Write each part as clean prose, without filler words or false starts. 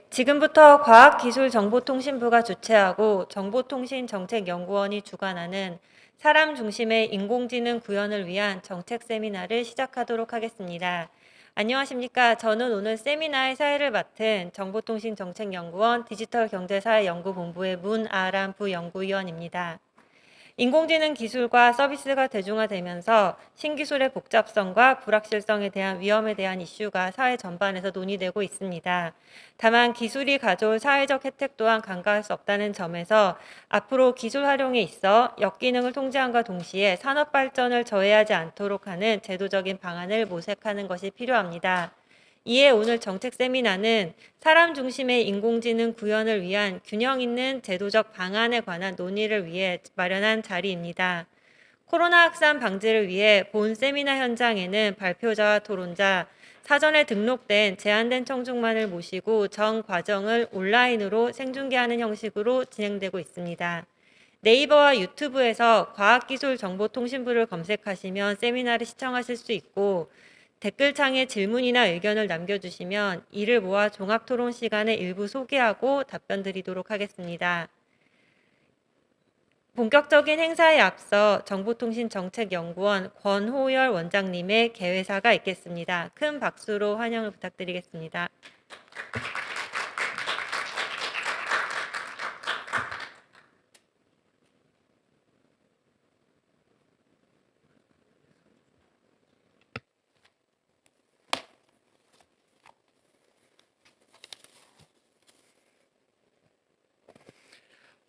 지금부터 과학기술정보통신부가 주최하고 정보통신정책연구원이 주관하는 사람 중심의 인공지능 구현을 위한 정책 세미나를 시작하도록 하겠습니다. 안녕하십니까. 저는 오늘 세미나의 사회를 맡은 정보통신정책연구원 디지털경제사회연구본부의 문아람 부연구위원입니다. 인공지능 기술과 서비스가 대중화되면서 신기술의 복잡성과 불확실성에 대한 위험에 대한 이슈가 사회 전반에서 논의되고 있습니다. 다만 기술이 가져올 사회적 혜택 또한 간과할 수 없다는 점에서 앞으로 기술 활용에 있어 역기능을 통제함과 동시에 산업 발전을 저해하지 않도록 하는 제도적인 방안을 모색하는 것이 필요합니다. 이에 오늘 정책 세미나는 사람 중심의 인공지능 구현을 위한 균형 있는 제도적 방안에 관한 논의를 위해 마련한 자리입니다. 코로나 확산 방지를 위해 본 세미나 현장에는 발표자와 토론자, 사전에 등록된 제한된 청중만을 모시고 전 과정을 온라인으로 생중계하는 형식으로 진행되고 있습니다. 네이버와 유튜브에서 과학기술정보통신부를 검색하시면 세미나를 시청하실 수 있고 댓글창에 질문이나 의견을 남겨주시면 이를 모아 종합토론 시간에 일부 소개하고 답변 드리도록 하겠습니다. 본격적인 행사에 앞서 정보통신정책연구원 권호열 원장님의 개회사가 있겠습니다. 큰 박수로 환영을 부탁드리겠습니다.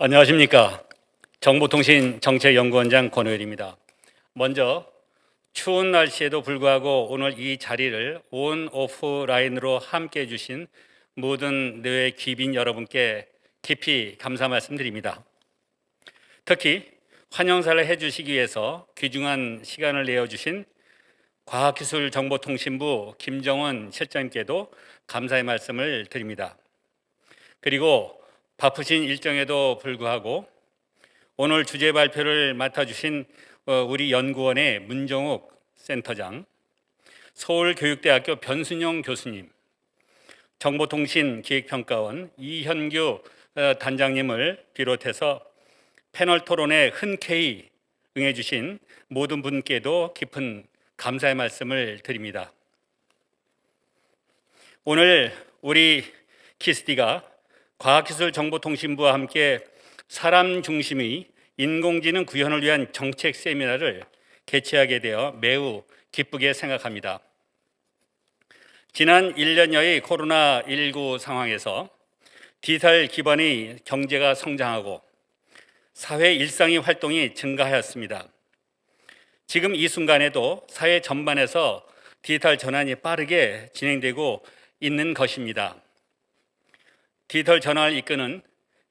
안녕하십니까. 정보통신정책연구원장 권호열입니다. 먼저 추운 날씨에도 불구하고 오늘 이 자리를 온 오프라인으로 함께해 주신 모든 내외 귀빈 여러분께 깊이 감사 말씀드립니다. 특히 환영사를 해주시기 위해서 귀중한 시간을 내어주신 과학기술정보통신부 김정원 실장님께도 감사의 말씀을 드립니다. 그리고 바쁘신 일정에도 불구하고 오늘 주제 발표를 맡아주신 우리 연구원의 문정욱 센터장, 서울교육대학교 변순영 교수님, 정보통신기획평가원 이현규 단장님을 비롯해서 패널 토론에 흔쾌히 응해주신 모든 분께도 깊은 감사의 말씀을 드립니다. 오늘 우리 키스디가 과학기술정보통신부와 함께 사람 중심의 인공지능 구현을 위한 정책 세미나를 개최하게 되어 매우 기쁘게 생각합니다. 지난 1년여의 코로나19 상황에서 디지털 기반의 경제가 성장하고 사회 일상의 활동이 증가하였습니다. 지금 이 순간에도 사회 전반에서 디지털 전환이 빠르게 진행되고 있는 것입니다. 디지털 전환을 이끄는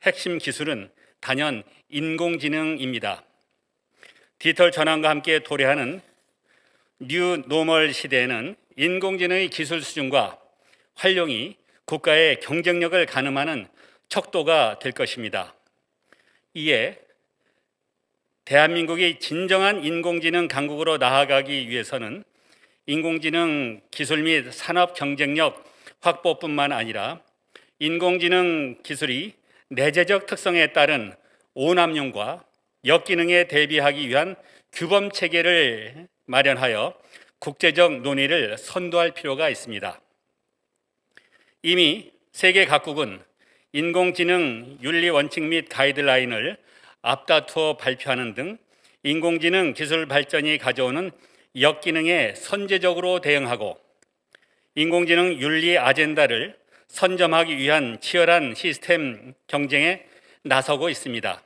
핵심 기술은 단연 인공지능입니다. 디지털 전환과 함께 도래하는 뉴 노멀 시대에는 인공지능의 기술 수준과 활용이 국가의 경쟁력을 가늠하는 척도가 될 것입니다. 이에 대한민국이 진정한 인공지능 강국으로 나아가기 위해서는 인공지능 기술 및 산업 경쟁력 확보뿐만 아니라 인공지능 기술이 내재적 특성에 따른 오남용과 역기능에 대비하기 위한 규범 체계를 마련하여 국제적 논의를 선도할 필요가 있습니다. 이미 세계 각국은 인공지능 윤리 원칙 및 가이드라인을 앞다투어 발표하는 등 인공지능 기술 발전이 가져오는 역기능에 선제적으로 대응하고 인공지능 윤리 아젠다를 선점하기 위한 치열한 시스템 경쟁에 나서고 있습니다.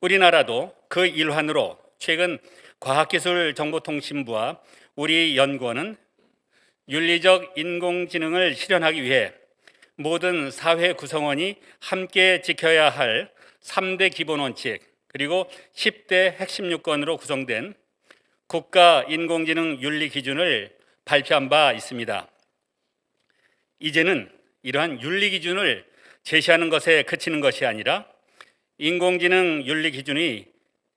우리나라도 그 일환으로 최근 과학기술정보통신부와 우리 연구원은 윤리적 인공지능을 실현하기 위해 모든 사회 구성원이 함께 지켜야 할 3대 기본원칙 그리고 10대 핵심 요건으로 구성된 국가 인공지능 윤리 기준을 발표한 바 있습니다. 이제는 이러한 윤리 기준을 제시하는 것에 그치는 것이 아니라 인공지능 윤리 기준이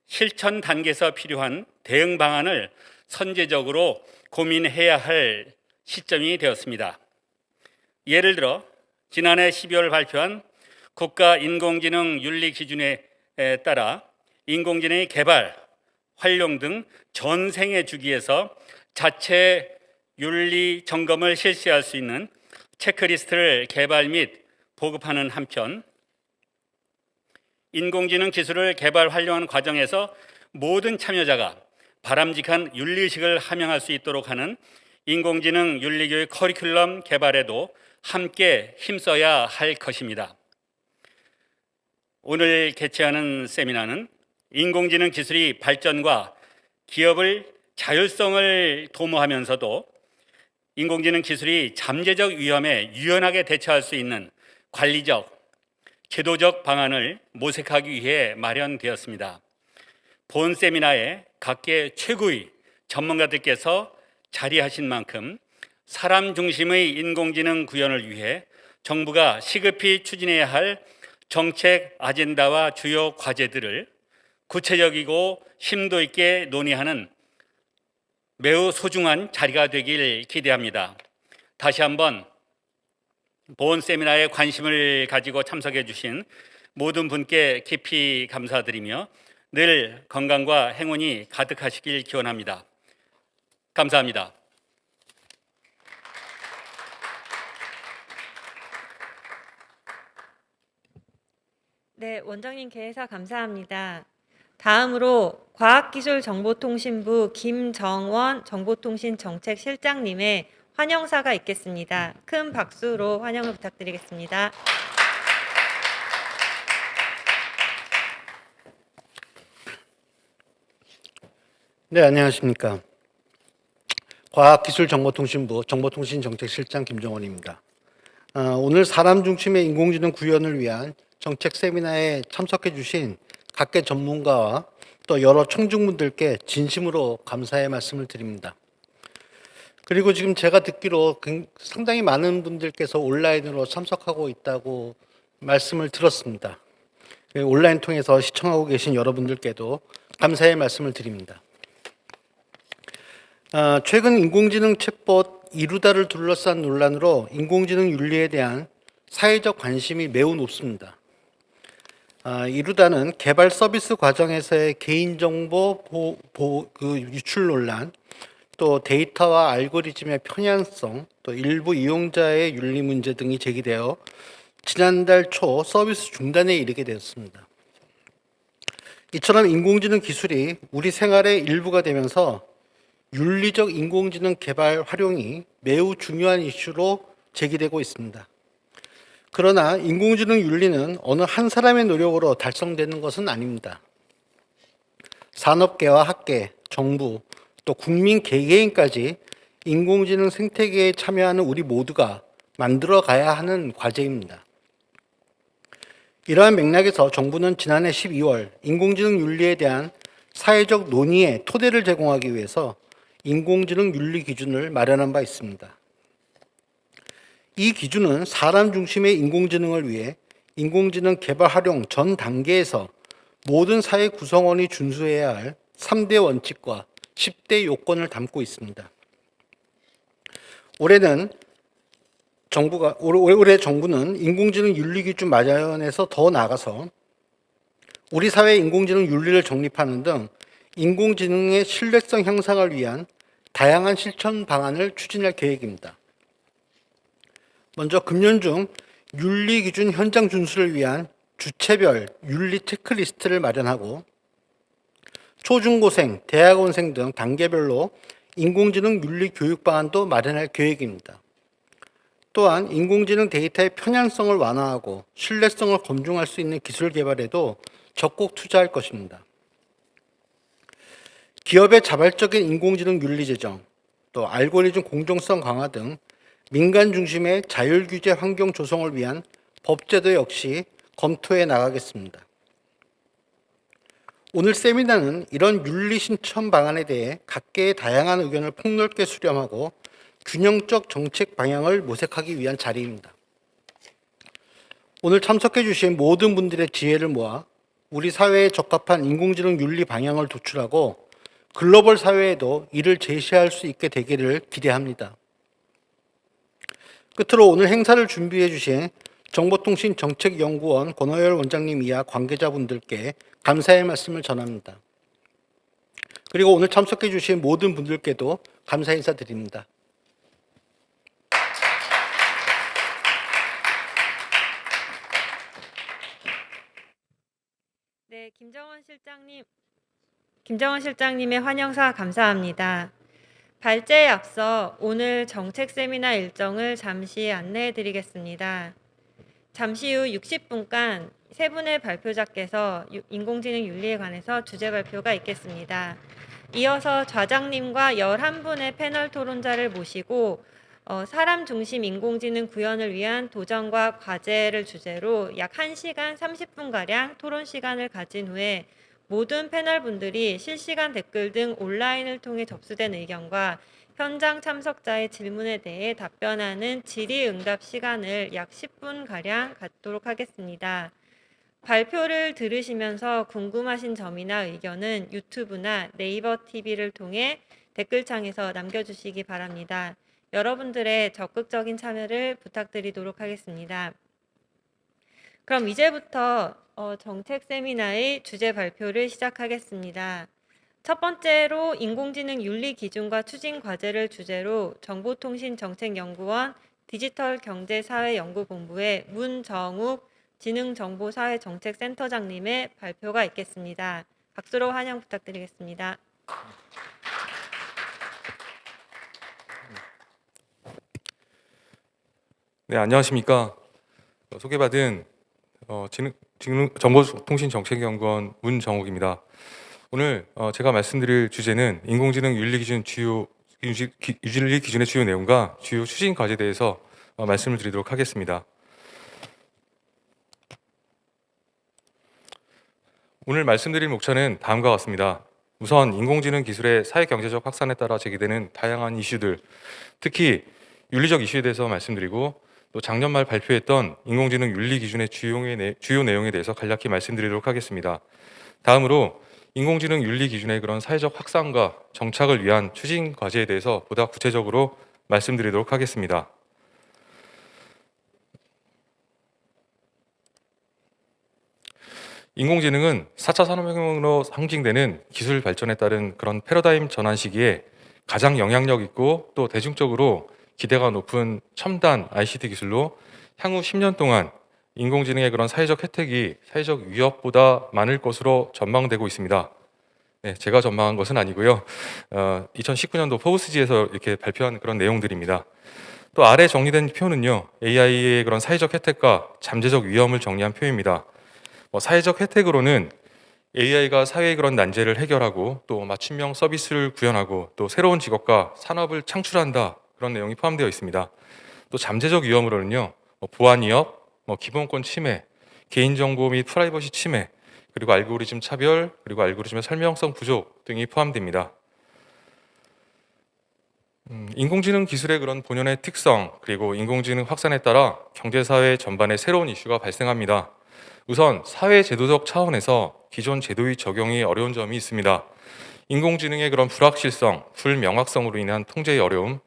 실천 단계에서 필요한 대응 방안을 선제적으로 고민해야 할 시점이 되었습니다. 예를 들어 지난해 12월 발표한 국가 인공지능 윤리 기준에 따라 인공지능의 개발, 활용 등 전생의 주기에서 자체 윤리 점검을 실시할 수 있는 체크리스트를 개발 및 보급하는 한편, 인공지능 기술을 개발 활용하는 과정에서 모든 참여자가 바람직한 윤리의식을 함양할 수 있도록 하는 인공지능 윤리교육 커리큘럼 개발에도 함께 힘써야 할 것입니다. 오늘 개최하는 세미나는 인공지능 기술이 발전과 기업의 자율성을 도모하면서도 인공지능 기술이 잠재적 위험에 유연하게 대처할 수 있는 관리적, 제도적 방안을 모색하기 위해 마련되었습니다. 본 세미나에 각계 최고의 전문가들께서 자리하신 만큼 사람 중심의 인공지능 구현을 위해 정부가 시급히 추진해야 할 정책 아젠다와 주요 과제들을 구체적이고 심도 있게 논의하는 매우 소중한 자리가 되길 기대합니다. 다시 한번 본 세미나에 관심을 가지고 참석해 주신 모든 분께 깊이 감사드리며 늘 건강과 행운이 가득하시길 기원합니다. 감사합니다. 네, 원장님 개회사 감사합니다. 다음으로 과학기술정보통신부 김정원 정보통신정책실장님의 환영사가 있겠습니다. 큰 박수로 환영을 부탁드리겠습니다. 네, 안녕하십니까. 과학기술정보통신부 정보통신정책실장 김정원입니다. 오늘 사람 중심의 인공지능 구현을 위한 정책 세미나에 참석해 주신 각계 전문가와 또 여러 청중분들께 진심으로 감사의 말씀을 드립니다. 그리고 지금 제가 듣기로 상당히 많은 분들께서 온라인으로 참석하고 있다고 말씀을 들었습니다. 온라인 통해서 시청하고 계신 여러분들께도 감사의 말씀을 드립니다. 최근 인공지능 챗봇 이루다를 둘러싼 논란으로 인공지능 윤리에 대한 사회적 관심이 매우 높습니다. 이루다는 개발 서비스 과정에서의 개인정보 유출 논란, 또 데이터와 알고리즘의 편향성, 또 일부 이용자의 윤리 문제 등이 제기되어 지난달 초 서비스 중단에 이르게 되었습니다. 이처럼 인공지능 기술이 우리 생활의 일부가 되면서 윤리적 인공지능 개발 활용이 매우 중요한 이슈로 제기되고 있습니다. 그러나 인공지능 윤리는 어느 한 사람의 노력으로 달성되는 것은 아닙니다. 산업계와 학계, 정부, 또 국민 개개인까지 인공지능 생태계에 참여하는 우리 모두가 만들어 가야 하는 과제입니다. 이러한 맥락에서 정부는 지난해 12월 인공지능 윤리에 대한 사회적 논의의 토대를 제공하기 위해서 인공지능 윤리 기준을 마련한 바 있습니다. 이 기준은 사람 중심의 인공지능을 위해 인공지능 개발 활용 전 단계에서 모든 사회 구성원이 준수해야 할 3대 원칙과 10대 요건을 담고 있습니다. 올해 정부는 인공지능 윤리 기준 마련에서 더 나아가서 우리 사회의 인공지능 윤리를 정립하는 등 인공지능의 신뢰성 향상을 위한 다양한 실천 방안을 추진할 계획입니다. 먼저 금년 중 윤리 기준 현장 준수를 위한 주체별 윤리 체크리스트를 마련하고 초중고생, 대학원생 등 단계별로 인공지능 윤리 교육 방안도 마련할 계획입니다. 또한 인공지능 데이터의 편향성을 완화하고 신뢰성을 검증할 수 있는 기술 개발에도 적극 투자할 것입니다. 기업의 자발적인 인공지능 윤리 제정, 또 알고리즘 공정성 강화 등 민간 중심의 자율 규제 환경 조성을 위한 법제도 역시 검토해 나가겠습니다. 오늘 세미나는 이런 윤리 신청 방안에 대해 각계의 다양한 의견을 폭넓게 수렴하고 균형적 정책 방향을 모색하기 위한 자리입니다. 오늘 참석해 주신 모든 분들의 지혜를 모아 우리 사회에 적합한 인공지능 윤리 방향을 도출하고 글로벌 사회에도 이를 제시할 수 있게 되기를 기대합니다. 끝으로 오늘 행사를 준비해 주신 정보통신정책연구원 권호열 원장님 이하 관계자분들께 감사의 말씀을 전합니다. 그리고 오늘 참석해 주신 모든 분들께도 감사 인사드립니다. 네, 김정원 실장님의 환영사 감사합니다. 발제에 앞서 오늘 정책 세미나 일정을 잠시 안내해 드리겠습니다. 잠시 후 60분간 세 분의 발표자께서 인공지능 윤리에 관해서 주제 발표가 있겠습니다. 이어서 좌장님과 11분의 패널 토론자를 모시고 사람 중심 인공지능 구현을 위한 도전과 과제를 주제로 약 1시간 30분가량 토론 시간을 가진 후에 모든 패널분들이 실시간 댓글 등 온라인을 통해 접수된 의견과 현장 참석자의 질문에 대해 답변하는 질의응답 시간을 약 10분가량 갖도록 하겠습니다. 발표를 들으시면서 궁금하신 점이나 의견은 유튜브나 네이버 TV를 통해 댓글창에서 남겨주시기 바랍니다. 여러분들의 적극적인 참여를 부탁드리도록 하겠습니다. 그럼 이제부터 정책 세미나의 주제 발표를 시작하겠습니다. 첫 번째로 인공지능 윤리 기준과 추진 과제를 주제로 정보통신정책연구원 디지털경제사회연구본부의 문정욱 지능정보사회정책센터장님의 발표가 있겠습니다. 박수로 환영 부탁드리겠습니다. 네, 안녕하십니까. 소개받은 정보통신정책연구원 문정욱입니다. 오늘 제가 말씀드릴 주제는 인공지능 윤리 기준의 주요 내용과 주요 추진 과제에 대해서 말씀을 드리도록 하겠습니다. 오늘 말씀드릴 목차는 다음과 같습니다. 우선 인공지능 기술의 사회경제적 확산에 따라 제기되는 다양한 이슈들, 특히 윤리적 이슈에 대해서 말씀드리고 또 작년 말 발표했던 인공지능 윤리 기준의 주요 내용에 대해서 간략히 말씀드리도록 하겠습니다. 다음으로 인공지능 윤리 기준의 그런 사회적 확산과 정착을 위한 추진 과제에 대해서 보다 구체적으로 말씀드리도록 하겠습니다. 인공지능은 4차 산업혁명으로 상징되는 기술 발전에 따른 그런 패러다임 전환 시기에 가장 영향력 있고 또 대중적으로 기대가 높은 첨단 ICT 기술로 향후 10년 동안 인공지능의 그런 사회적 혜택이 사회적 위협보다 많을 것으로 전망되고 있습니다. 네, 제가 전망한 것은 아니고요. 2019년도 포브스지에서 이렇게 발표한 그런 내용들입니다. 또 아래 정리된 표는요, AI의 그런 사회적 혜택과 잠재적 위험을 정리한 표입니다. 사회적 혜택으로는 AI가 사회의 그런 난제를 해결하고 또 맞춤형 서비스를 구현하고 또 새로운 직업과 산업을 창출한다, 그런 내용이 포함되어 있습니다. 또 잠재적 위험으로는요, 보안 위협, 기본권 침해, 개인정보 및 프라이버시 침해, 그리고 알고리즘 차별, 그리고 알고리즘의 설명성 부족 등이 포함됩니다. 인공지능 기술의 그런 본연의 특성, 그리고 인공지능 확산에 따라 경제사회 전반에 새로운 이슈가 발생합니다. 우선 사회 제도적 차원에서 기존 제도의 적용이 어려운 점이 있습니다. 인공지능의 그런 불확실성, 불명확성으로 인한 통제의 어려움,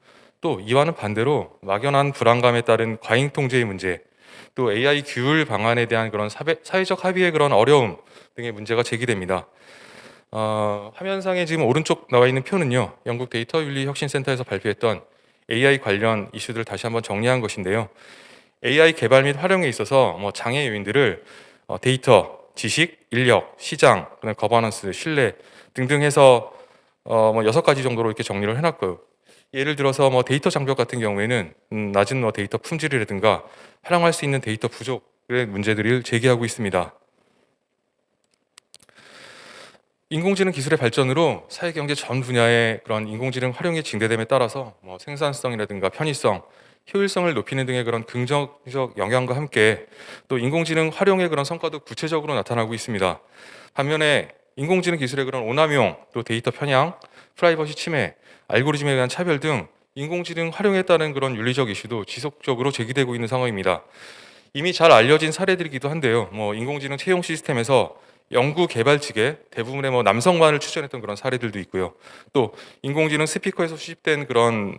또 이와는 반대로 막연한 불안감에 따른 과잉 통제의 문제, 또 AI 규율 방안에 대한 그런 사회적 합의의 그런 어려움 등의 문제가 제기됩니다. 화면상에 지금 오른쪽 나와 있는 표는요, 영국 데이터 윤리 혁신센터에서 발표했던 AI 관련 이슈들을 다시 한번 정리한 것인데요. AI 개발 및 활용에 있어서 장애 요인들을 데이터, 지식, 인력, 시장, 거버넌스, 신뢰 등등 해서 6가지 정도로 이렇게 정리를 해놨고요. 예를 들어서 데이터 장벽 같은 경우에는 낮은 데이터 품질이라든가 활용할 수 있는 데이터 부족의 문제들을 제기하고 있습니다. 인공지능 기술의 발전으로 사회경제 전 분야의 그런 인공지능 활용이 증대됨에 따라서 생산성이라든가 편의성, 효율성을 높이는 등의 그런 긍정적 영향과 함께 또 인공지능 활용의 그런 성과도 구체적으로 나타나고 있습니다. 반면에 인공지능 기술의 그런 오남용, 또 데이터 편향, 프라이버시 침해, 알고리즘에 대한 차별 등 인공지능 활용에 따른 그런 윤리적 이슈도 지속적으로 제기되고 있는 상황입니다. 이미 잘 알려진 사례들이기도 한데요. 인공지능 채용 시스템에서 연구 개발 측에 대부분의 남성만을 추천했던 그런 사례들도 있고요. 또 인공지능 스피커에서 수집된 그런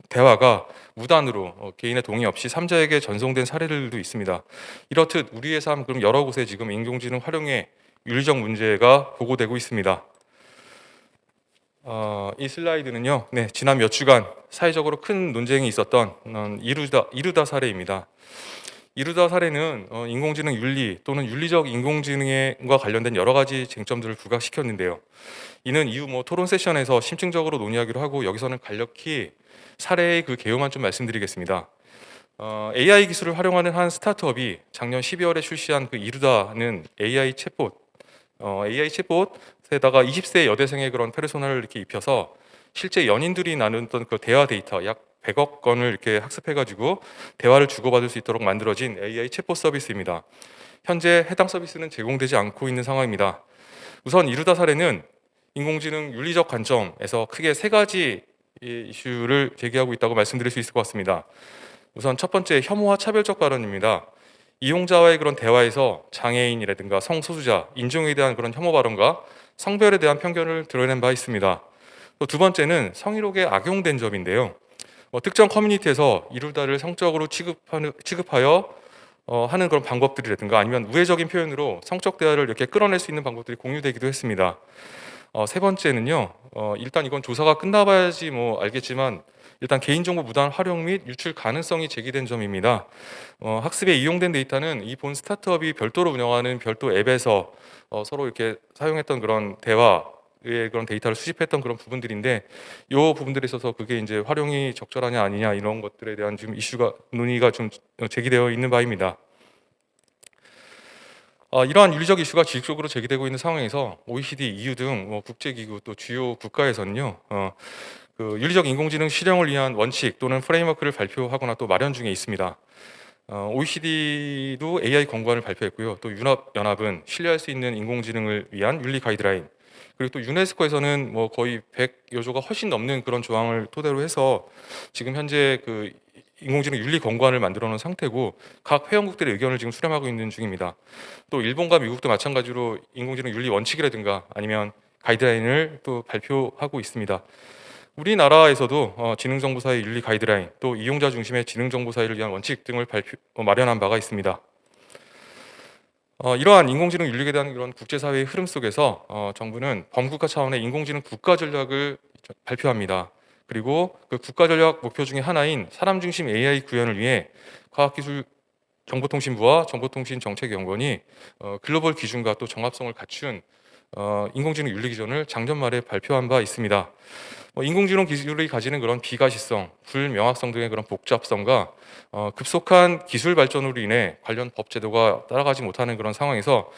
대화가 무단으로 개인의 동의 없이 삼자에게 전송된 사례들도 있습니다. 이렇듯 우리의 삶 그럼 여러 곳에 지금 인공지능 활용의 윤리적 문제가 보고되고 있습니다. 이 슬라이드는요, 지난 몇 주간 사회적으로 큰 논쟁이 있었던 이루다 사례입니다. 이루다 사례는 인공지능 윤리 또는 윤리적 인공지능과 관련된 여러 가지 쟁점들을 부각시켰는데요. 이는 이후 토론 세션에서 심층적으로 논의하기로 하고 여기서는 간략히 사례의 그 개요만 좀 말씀드리겠습니다. AI 기술을 활용하는 한 스타트업이 작년 12월에 출시한 그 이루다는 AI 챗봇에다가 20세 여대생의 그런 페르소나를 이렇게 입혀서 실제 연인들이 나눴던 그 대화 데이터 약 100억 건을 이렇게 학습해가지고 대화를 주고받을 수 있도록 만들어진 AI 챗봇 서비스입니다. 현재 해당 서비스는 제공되지 않고 있는 상황입니다. 우선 이루다 사례는 인공지능 윤리적 관점에서 크게 세 가지 이슈를 제기하고 있다고 말씀드릴 수 있을 것 같습니다. 우선 첫 번째, 혐오와 차별적 발언입니다. 이용자와의 그런 대화에서 장애인이라든가 성소수자, 인종에 대한 그런 혐오 발언과 성별에 대한 편견을 드러낸 바 있습니다. 또 두 번째는 성희롱에 악용된 점인데요. 특정 커뮤니티에서 이루다를 성적으로 취급하여 하는 그런 방법들이라든가 아니면 우회적인 표현으로 성적 대화를 이렇게 끌어낼 수 있는 방법들이 공유되기도 했습니다. 세 번째는요, 일단 이건 조사가 끝나봐야지 알겠지만 일단 개인정보 무단 활용 및 유출 가능성이 제기된 점입니다. 학습에 이용된 데이터는 이 본 스타트업이 별도로 운영하는 별도 앱에서 서로 이렇게 사용했던 그런 대화의 그런 데이터를 수집했던 그런 부분들인데, 이 부분들에 있어서 그게 이제 활용이 적절하냐 아니냐 이런 것들에 대한 지금 논의가 좀 제기되어 있는 바입니다. 이러한 윤리적 이슈가 지속적으로 제기되고 있는 상황에서 OECD, EU 등 국제기구 또 주요 국가에서는요, 그 윤리적 인공지능 실용을 위한 원칙 또는 프레임워크를 발표하거나 또 마련 중에 있습니다. OECD도 AI 권고안을 발표했고요. 또 유럽연합은 신뢰할 수 있는 인공지능을 위한 윤리 가이드라인, 그리고 또 유네스코에서는 거의 100여 조가 훨씬 넘는 그런 조항을 토대로 해서 지금 현재 그 인공지능 윤리 권고안을 만들어 놓은 상태고 각 회원국들의 의견을 지금 수렴하고 있는 중입니다. 또 일본과 미국도 마찬가지로 인공지능 윤리 원칙이라든가 아니면 가이드라인을 또 발표하고 있습니다. 우리나라에서도 지능정보사의 윤리 가이드라인, 또 이용자 중심의 지능정보사회를 위한 원칙 등을 마련한 바가 있습니다. 이러한 인공지능 윤리에 대한 이런 국제사회의 흐름 속에서 정부는 범국가 차원의 인공지능 국가 전략을 발표합니다. 그리고 그 국가 전략 목표 중에 하나인 사람 중심 AI 구현을 위해 과학기술정보통신부와 정보통신정책연구원이 글로벌 기준과 또 정합성을 갖춘 인공지능 윤리 기준을 작년 말에 발표한 바 있습니다. 인공지능 기술이 가지는 그런 비가시성, 불명확성 등의 그런 복잡성과 급속한 기술 발전으로 인해 관련 법 제도가 따라가지 못하는 그런 상황에서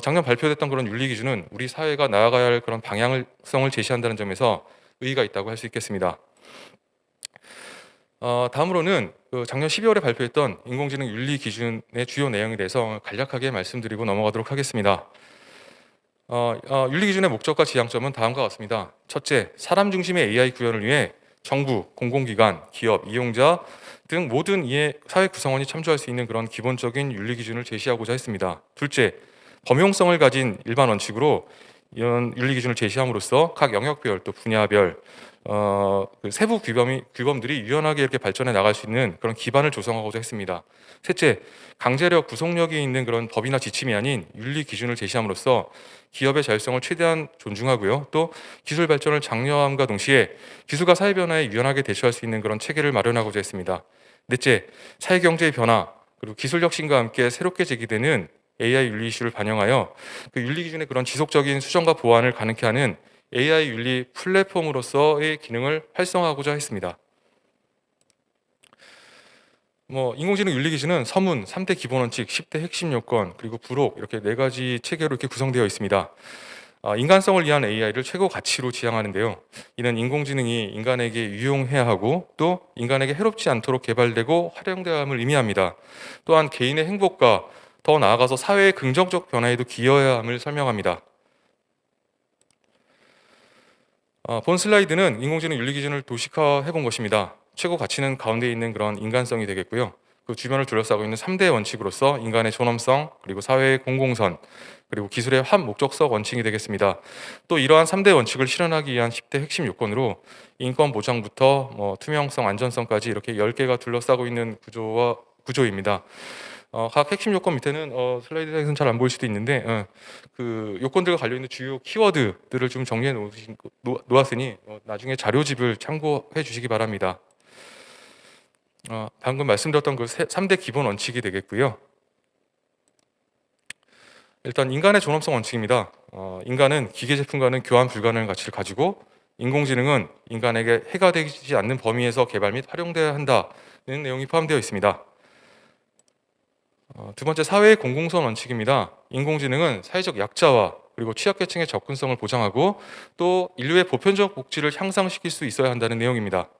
작년 발표됐던 그런 윤리 기준은 우리 사회가 나아가야 할 그런 방향성을 제시한다는 점에서 의의가 있다고 할 수 있겠습니다. 다음으로는 작년 12월에 발표했던 인공지능 윤리 기준의 주요 내용에 대해서 간략하게 말씀드리고 넘어가도록 하겠습니다. 윤리 기준의 목적과 지향점은 다음과 같습니다. 첫째, 사람 중심의 AI 구현을 위해 정부, 공공기관, 기업, 이용자 등 모든 사회 구성원이 참조할 수 있는 그런 기본적인 윤리 기준을 제시하고자 했습니다. 둘째, 범용성을 가진 일반 원칙으로 이런 윤리 기준을 제시함으로써 각 영역별 또 분야별 그 세부 규범들이 유연하게 이렇게 발전해 나갈 수 있는 그런 기반을 조성하고자 했습니다. 셋째, 강제력, 구속력이 있는 그런 법이나 지침이 아닌 윤리 기준을 제시함으로써 기업의 자율성을 최대한 존중하고요. 또 기술 발전을 장려함과 동시에 기술과 사회 변화에 유연하게 대처할 수 있는 그런 체계를 마련하고자 했습니다. 넷째, 사회 경제의 변화 그리고 기술 혁신과 함께 새롭게 제기되는 AI 윤리 이슈를 반영하여 그 윤리 기준의 그런 지속적인 수정과 보완을 가능케 하는 AI 윤리 플랫폼으로서의 기능을 활성화하고자 했습니다. 인공지능 윤리 기준은 서문, 3대 기본 원칙, 10대 핵심 요건, 그리고 부록 이렇게 4가지 체계로 이렇게 구성되어 있습니다. 인간성을 위한 AI를 최고 가치로 지향하는데요. 이는 인공지능이 인간에게 유용해야 하고 또 인간에게 해롭지 않도록 개발되고 활용되어야 함을 의미합니다. 또한 개인의 행복과 더 나아가서 사회의 긍정적 변화에도 기여해야 함을 설명합니다. 본 슬라이드는 인공지능 윤리 기준을 도식화해 본 것입니다. 최고 가치는 가운데 있는 그런 인간성이 되겠고요. 그 주변을 둘러싸고 있는 3대 원칙으로서 인간의 존엄성, 그리고 사회의 공공선, 그리고 기술의 합목적성 원칙이 되겠습니다. 또 이러한 3대 원칙을 실현하기 위한 10대 핵심 요건으로 인권 보장부터 투명성, 안전성까지 이렇게 10개가 둘러싸고 있는 구조입니다. 각 핵심 요건 밑에는 슬라이드에서는 잘 안 보일 수도 있는데 그 요건들과 관련 있는 주요 키워드들을 좀 정리해 놓았으니 나중에 자료집을 참고해 주시기 바랍니다. 방금 말씀드렸던 그 3대 기본 원칙이 되겠고요. 일단 인간의 존엄성 원칙입니다. 인간은 기계 제품과는 교환 불가능한 가치를 가지고 인공지능은 인간에게 해가 되지 않는 범위에서 개발 및 활용되어야 한다는 내용이 포함되어 있습니다. 두 번째, 사회의 공공선 원칙입니다. 인공지능은 사회적 약자와 그리고 취약계층의 접근성을 보장하고 또 인류의 보편적 복지를 향상시킬 수 있어야 한다는 내용입니다.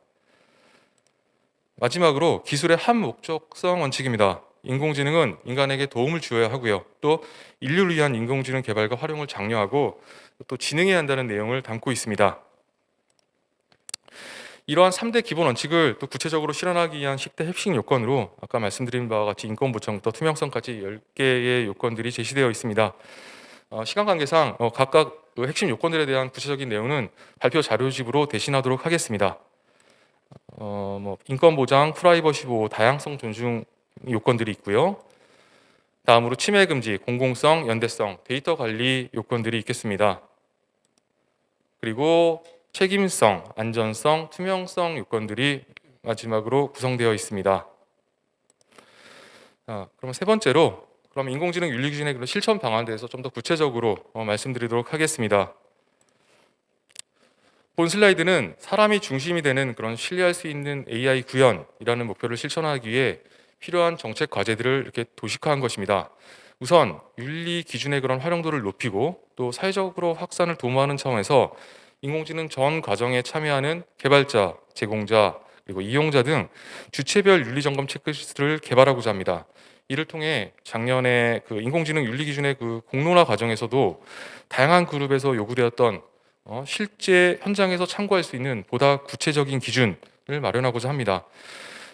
마지막으로 기술의 한목적성 원칙입니다. 인공지능은 인간에게 도움을 주어야 하고요. 또 인류를 위한 인공지능 개발과 활용을 장려하고 또 진행해야 한다는 내용을 담고 있습니다. 이러한 3대 기본 원칙을 또 구체적으로 실현하기 위한 10대 핵심 요건으로 아까 말씀드린 바와 같이 인권 보장부터 투명성까지 10개의 요건들이 제시되어 있습니다. 시간 관계상 각각 그 핵심 요건들에 대한 구체적인 내용은 발표 자료집으로 대신하도록 하겠습니다. 인권 보장, 프라이버시 보호, 다양성 존중 요건들이 있고요. 다음으로 침해 금지, 공공성, 연대성, 데이터 관리 요건들이 있겠습니다. 그리고 책임성, 안전성, 투명성 요건들이 마지막으로 구성되어 있습니다. 그럼 세 번째로 그럼 인공지능 윤리 기준의 그런 실천 방안에 대해서 좀 더 구체적으로 말씀드리도록 하겠습니다. 본 슬라이드는 사람이 중심이 되는 그런 신뢰할 수 있는 AI 구현이라는 목표를 실천하기 위해 필요한 정책 과제들을 이렇게 도식화한 것입니다. 우선 윤리 기준의 그런 활용도를 높이고 또 사회적으로 확산을 도모하는 차원에서 인공지능 전 과정에 참여하는 개발자, 제공자, 그리고 이용자 등 주체별 윤리 점검 체크리스트를 개발하고자 합니다. 이를 통해 작년에 그 인공지능 윤리 기준의 그 공론화 과정에서도 다양한 그룹에서 요구되었던 실제 현장에서 참고할 수 있는 보다 구체적인 기준을 마련하고자 합니다.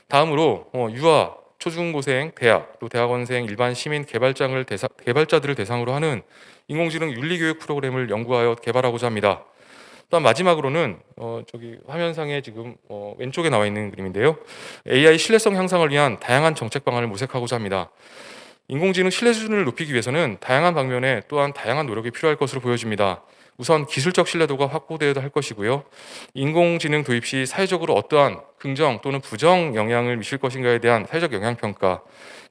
다음으로 유아, 초중고생, 대학, 또 대학원생, 일반 시민 개발자들을 대상으로 하는 인공지능 윤리교육 프로그램을 연구하여 개발하고자 합니다. 또한 마지막으로는 저기 화면상에 지금 왼쪽에 나와 있는 그림인데요. AI 신뢰성 향상을 위한 다양한 정책 방안을 모색하고자 합니다. 인공지능 신뢰 수준을 높이기 위해서는 다양한 방면에 또한 다양한 노력이 필요할 것으로 보여집니다. 우선 기술적 신뢰도가 확보되어야 할 것이고요. 인공지능 도입 시 사회적으로 어떠한 긍정 또는 부정 영향을 미칠 것인가에 대한 사회적 영향평가,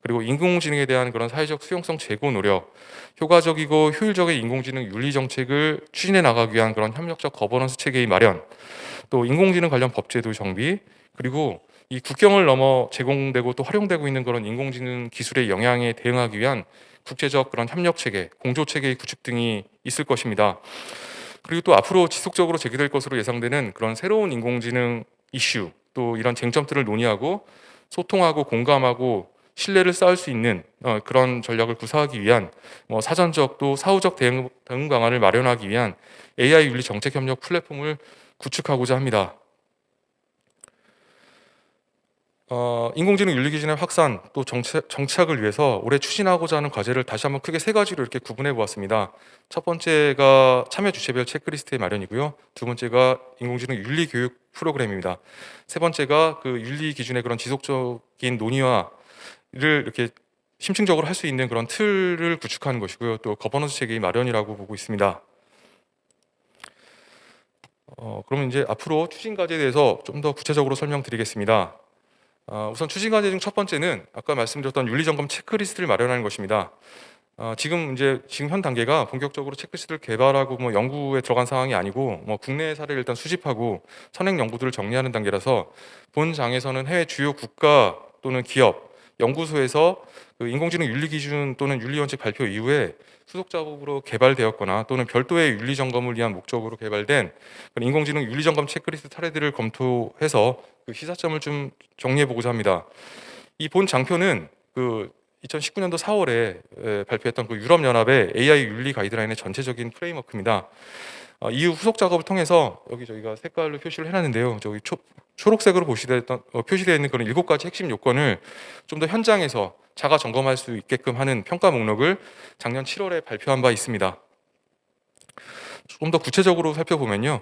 그리고 인공지능에 대한 그런 사회적 수용성 제고 노력, 효과적이고 효율적인 인공지능 윤리 정책을 추진해 나가기 위한 그런 협력적 거버넌스 체계의 마련, 또 인공지능 관련 법제도 정비, 그리고 이 국경을 넘어 제공되고 또 활용되고 있는 그런 인공지능 기술의 영향에 대응하기 위한 국제적 그런 협력 체계, 공조 체계의 구축 등이 있을 것입니다. 그리고 또 앞으로 지속적으로 제기될 것으로 예상되는 그런 새로운 인공지능 이슈, 또 이런 쟁점들을 논의하고 소통하고 공감하고 신뢰를 쌓을 수 있는 그런 전략을 구사하기 위한 사전적 또 사후적 대응 방안을 마련하기 위한 AI 윤리 정책 협력 플랫폼을 구축하고자 합니다. 인공지능 윤리 기준의 확산 또 정착을 위해서 올해 추진하고자 하는 과제를 다시 한번 크게 세 가지로 이렇게 구분해 보았습니다. 첫 번째가 참여 주체별 체크리스트의 마련이고요. 두 번째가 인공지능 윤리 교육 프로그램입니다. 세 번째가 그 윤리 기준의 그런 지속적인 논의와를 이렇게 심층적으로 할 수 있는 그런 틀을 구축하는 것이고요. 또 거버넌스 체계의 마련이라고 보고 있습니다. 그러면 이제 앞으로 추진 과제에 대해서 좀 더 구체적으로 설명드리겠습니다. 우선 추진 과제 중 첫 번째는 아까 말씀드렸던 윤리 점검 체크리스트를 마련하는 것입니다. 지금 현 단계가 본격적으로 체크리스트를 개발하고 연구에 들어간 상황이 아니고 국내 사례를 일단 수집하고 선행 연구들을 정리하는 단계라서 본 장에서는 해외 주요 국가 또는 기업, 연구소에서 그 인공지능 윤리 기준 또는 윤리 원칙 발표 이후에 수속 작업으로 개발되었거나 또는 별도의 윤리 점검을 위한 목적으로 개발된 인공지능 윤리 점검 체크리스트 사례들을 검토해서 그 시사점을 좀 정리해 보고자 합니다. 이 본 장표는 그 2019년도 4월에 발표했던 그 유럽 연합의 AI 윤리 가이드라인의 전체적인 프레임워크입니다. 이후 후속 작업을 통해서 여기 저희가 색깔로 표시를 해놨는데요. 저기 초록색으로 표시되어 있는 그런 7가지 핵심 요건을 좀 더 현장에서 자가 점검할 수 있게끔 하는 평가 목록을 작년 7월에 발표한 바 있습니다. 좀 더 구체적으로 살펴보면요,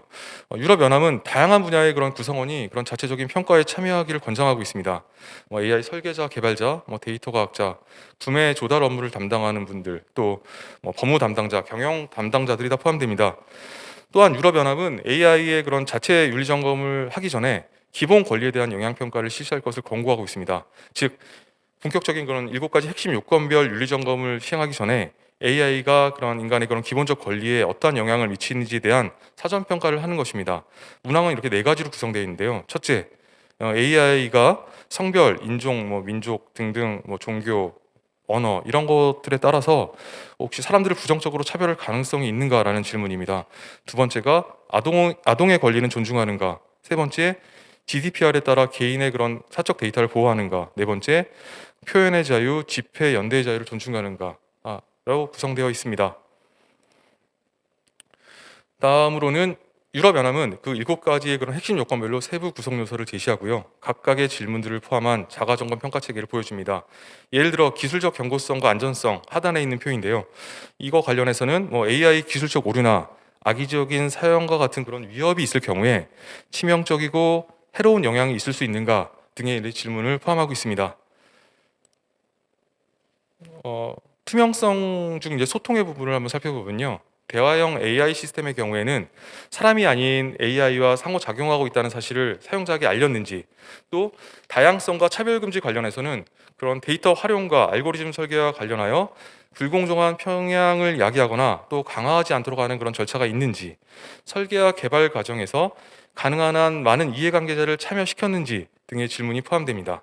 유럽연합은 다양한 분야의 그런 구성원이 그런 자체적인 평가에 참여하기를 권장하고 있습니다. AI 설계자, 개발자, 데이터 과학자, 구매 조달 업무를 담당하는 분들, 또 법무 담당자, 경영 담당자들이 다 포함됩니다. 또한 유럽연합은 AI의 그런 자체 윤리 점검을 하기 전에 기본 권리에 대한 영향 평가를 실시할 것을 권고하고 있습니다. 즉, 본격적인 그런 7가지 핵심 요건별 윤리 점검을 시행하기 전에 AI가 그런 인간의 그런 기본적 권리에 어떠한 영향을 미치는지에 대한 사전 평가를 하는 것입니다. 문항은 이렇게 4가지로 구성되어 있는데요. 첫째, AI가 성별, 인종, 민족 등등 종교, 언어 이런 것들에 따라서 혹시 사람들을 부정적으로 차별할 가능성이 있는가라는 질문입니다. 두 번째가 아동의 권리는 존중하는가? 세 번째, GDPR에 따라 개인의 그런 사적 데이터를 보호하는가? 네 번째, 표현의 자유, 집회, 연대의 자유를 존중하는가? 라고 구성되어 있습니다. 다음으로는 유럽연합은 그 7가지의 그런 핵심 요건별로 세부 구성 요소를 제시하고요. 각각의 질문들을 포함한 자가점검 평가 체계를 보여줍니다. 예를 들어 기술적 경고성과 안전성 하단에 있는 표인데요. 이거 관련해서는 AI 기술적 오류나 악의적인 사용과 같은 그런 위협이 있을 경우에 치명적이고 해로운 영향이 있을 수 있는가 등의 질문을 포함하고 있습니다. 투명성 중 이제 소통의 부분을 한번 살펴보면요. 대화형 AI 시스템의 경우에는 사람이 아닌 AI와 상호작용하고 있다는 사실을 사용자에게 알렸는지, 또 다양성과 차별금지 관련해서는 그런 데이터 활용과 알고리즘 설계와 관련하여 불공정한 평양을 야기하거나 또 강화하지 않도록 하는 그런 절차가 있는지, 설계와 개발 과정에서 가능한 한 많은 이해관계자를 참여시켰는지 등의 질문이 포함됩니다.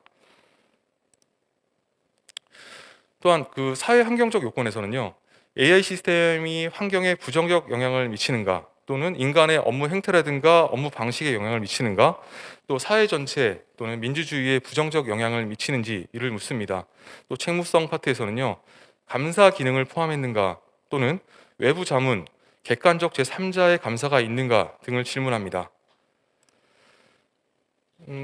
또한 그 사회 환경적 요건에서는요, AI 시스템이 환경에 부정적 영향을 미치는가, 또는 인간의 업무 행태라든가 업무 방식에 영향을 미치는가, 또 사회 전체 또는 민주주의에 부정적 영향을 미치는지 이를 묻습니다. 또 책무성 파트에서는요, 감사 기능을 포함했는가, 또는 외부 자문, 객관적 제3자의 감사가 있는가 등을 질문합니다.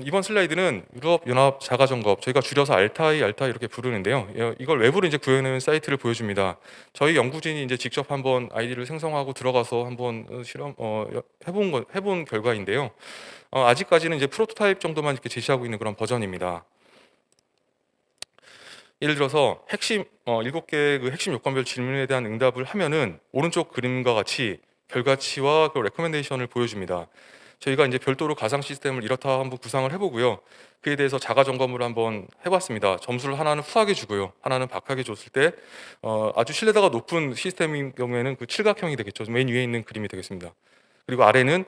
이번 슬라이드는 유럽연합 자가점검, 저희가 줄여서 알타이 이렇게 부르는데요. 이걸 외부로 이제 구현해놓은 사이트를 보여줍니다. 저희 연구진이 이제 직접 한번 아이디를 생성하고 들어가서 한번 실험 해본 결과인데요. 아직까지는 이제 프로토타입 정도만 이렇게 제시하고 있는 그런 버전입니다. 예를 들어서 핵심 7개의 그 핵심 요건별 질문에 대한 응답을 하면은 오른쪽 그림과 같이 결과치와 그 레코멘데이션을 보여줍니다. 저희가 이제 별도로 가상 시스템을 이렇다 한번 구상을 해보고요. 그에 대해서 자가 점검을 한번 해봤습니다. 점수를 하나는 후하게 주고요, 하나는 박하게 줬을 때 아주 신뢰도가 높은 시스템인 경우에는 그 칠각형이 되겠죠. 맨 위에 있는 그림이 되겠습니다. 그리고 아래는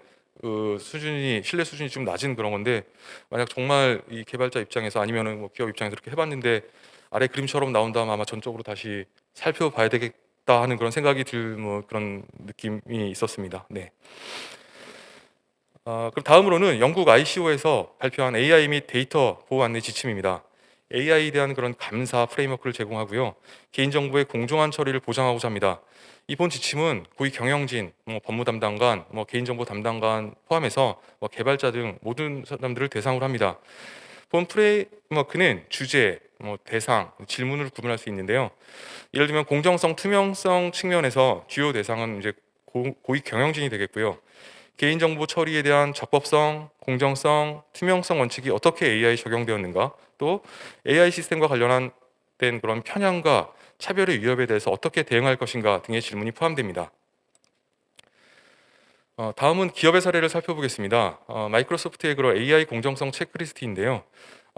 신뢰 수준이 좀 낮은 그런 건데, 만약 정말 이 개발자 입장에서 아니면은 기업 입장에서 이렇게 해봤는데 아래 그림처럼 나온다면 아마 전적으로 다시 살펴봐야 되겠다 하는 그런 생각이 들 그런 느낌이 있었습니다. 네. 그럼 다음으로는 영국 ICO에서 발표한 AI 및 데이터 보호 안내 지침입니다. AI에 대한 그런 감사 프레임워크를 제공하고요, 개인정보의 공정한 처리를 보장하고자 합니다. 이번 지침은 고위 경영진, 법무 담당관, 개인정보 담당관 포함해서 개발자 등 모든 사람들을 대상으로 합니다. 본 프레임워크는 주제, 대상, 질문을 구분할 수 있는데요. 예를 들면 공정성, 투명성 측면에서 주요 대상은 이제 고위 경영진이 되겠고요. 개인정보 처리에 대한 적법성, 공정성, 투명성 원칙이 어떻게 AI에 적용되었는가, 또 AI 시스템과 관련된 그런 편향과 차별의 위협에 대해서 어떻게 대응할 것인가 등의 질문이 포함됩니다. 다음은 기업의 사례를 살펴보겠습니다. 마이크로소프트의 그런 AI 공정성 체크리스트인데요.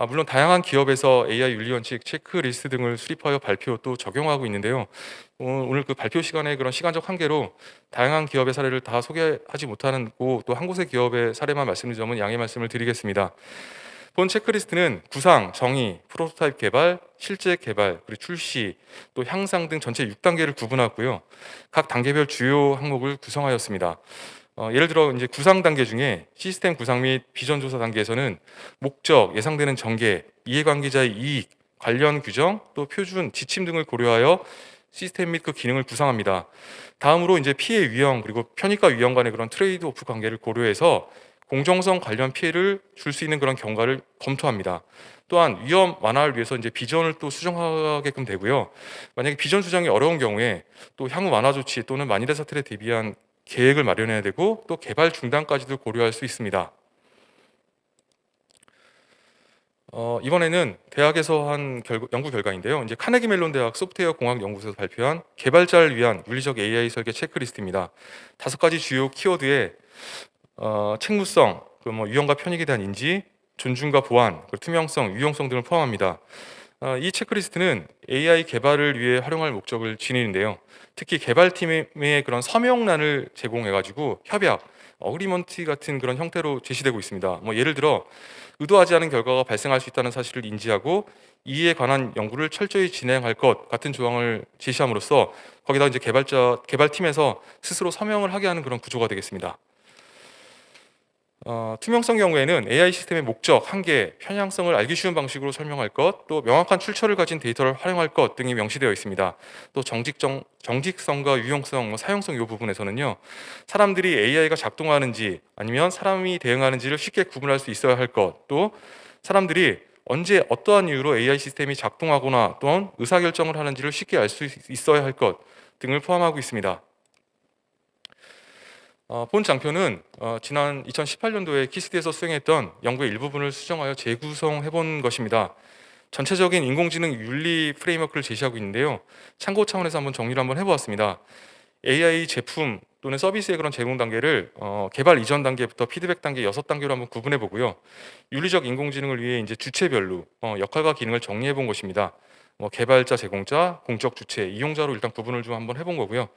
물론 다양한 기업에서 AI 윤리 원칙 체크리스트 등을 수립하여 발표 또 적용하고 있는데요. 오늘 그 발표 시간에 그런 시간적 한계로 다양한 기업의 사례를 다 소개하지 못하는 또 한 곳의 기업의 사례만 말씀드린 점은 양해 말씀을 드리겠습니다. 본 체크리스트는 구상, 정의, 프로토타입 개발, 실제 개발, 그리고 출시, 또 향상 등 전체 6단계를 구분하고요. 각 단계별 주요 항목을 구성하였습니다. 예를 들어 이제 구상 단계 중에 시스템 구상 및 비전 조사 단계에서는 목적, 예상되는 전개, 이해관계자의 이익, 관련 규정, 또 표준, 지침 등을 고려하여 시스템 및 그 기능을 구상합니다. 다음으로 이제 피해 위험 그리고 편익과 위험 간의 그런 트레이드 오프 관계를 고려해서 공정성 관련 피해를 줄 수 있는 그런 경과를 검토합니다. 또한 위험 완화를 위해서 이제 비전을 또 수정하게끔 되고요. 만약에 비전 수정이 어려운 경우에 또 향후 완화 조치 또는 만일의 사태에 대비한 계획을 마련해야 되고 또 개발 중단까지도 고려할 수 있습니다. 이번에는 대학에서 한 연구 결과인데요. 이제 카네기 멜론 대학 소프트웨어 공학 연구소에서 발표한 개발자를 위한 윤리적 AI 설계 체크리스트입니다. 5가지 주요 키워드에 책무성, 뭐 유형과 편익에 대한 인지, 존중과 보안, 그리고 투명성, 유용성 등을 포함합니다. 이 체크리스트는 AI 개발을 위해 활용할 목적을 지니는데요. 특히 개발팀의 그런 서명란을 제공해가지고 협약, 어그리먼트 같은 그런 형태로 제시되고 있습니다. 뭐 예를 들어 의도하지 않은 결과가 발생할 수 있다는 사실을 인지하고 이에 관한 연구를 철저히 진행할 것 같은 조항을 제시함으로써 거기다 이제 개발팀에서 스스로 서명을 하게 하는 그런 구조가 되겠습니다. 투명성 경우에는 AI 시스템의 목적, 한계, 편향성을 알기 쉬운 방식으로 설명할 것, 또 명확한 출처를 가진 데이터를 활용할 것 등이 명시되어 있습니다. 또 정직성과 유용성, 사용성 이 부분에서는요, 사람들이 AI가 작동하는지 아니면 사람이 대응하는지를 쉽게 구분할 수 있어야 할 것, 또 사람들이 언제 어떠한 이유로 AI 시스템이 작동하거나 또는 의사결정을 하는지를 쉽게 알 수 있어야 할 것 등을 포함하고 있습니다. 본 장표는 지난 2018년도에 키스드에서 수행했던 연구의 일부분을 수정하여 재구성해 본 것입니다. 전체적인 인공지능 윤리 프레임워크를 제시하고 있는데요. 참고 차원에서 한번 정리를 한번 해보았습니다. AI 제품 또는 서비스의 그런 제공 단계를 개발 이전 단계부터 피드백 단계 6단계로 한번 구분해 보고요. 윤리적 인공지능을 위해 이제 주체별로 역할과 기능을 정리해 본 것입니다. 개발자, 제공자, 공적 주체, 이용자로 일단 구분을 좀 한번 해본 거고요.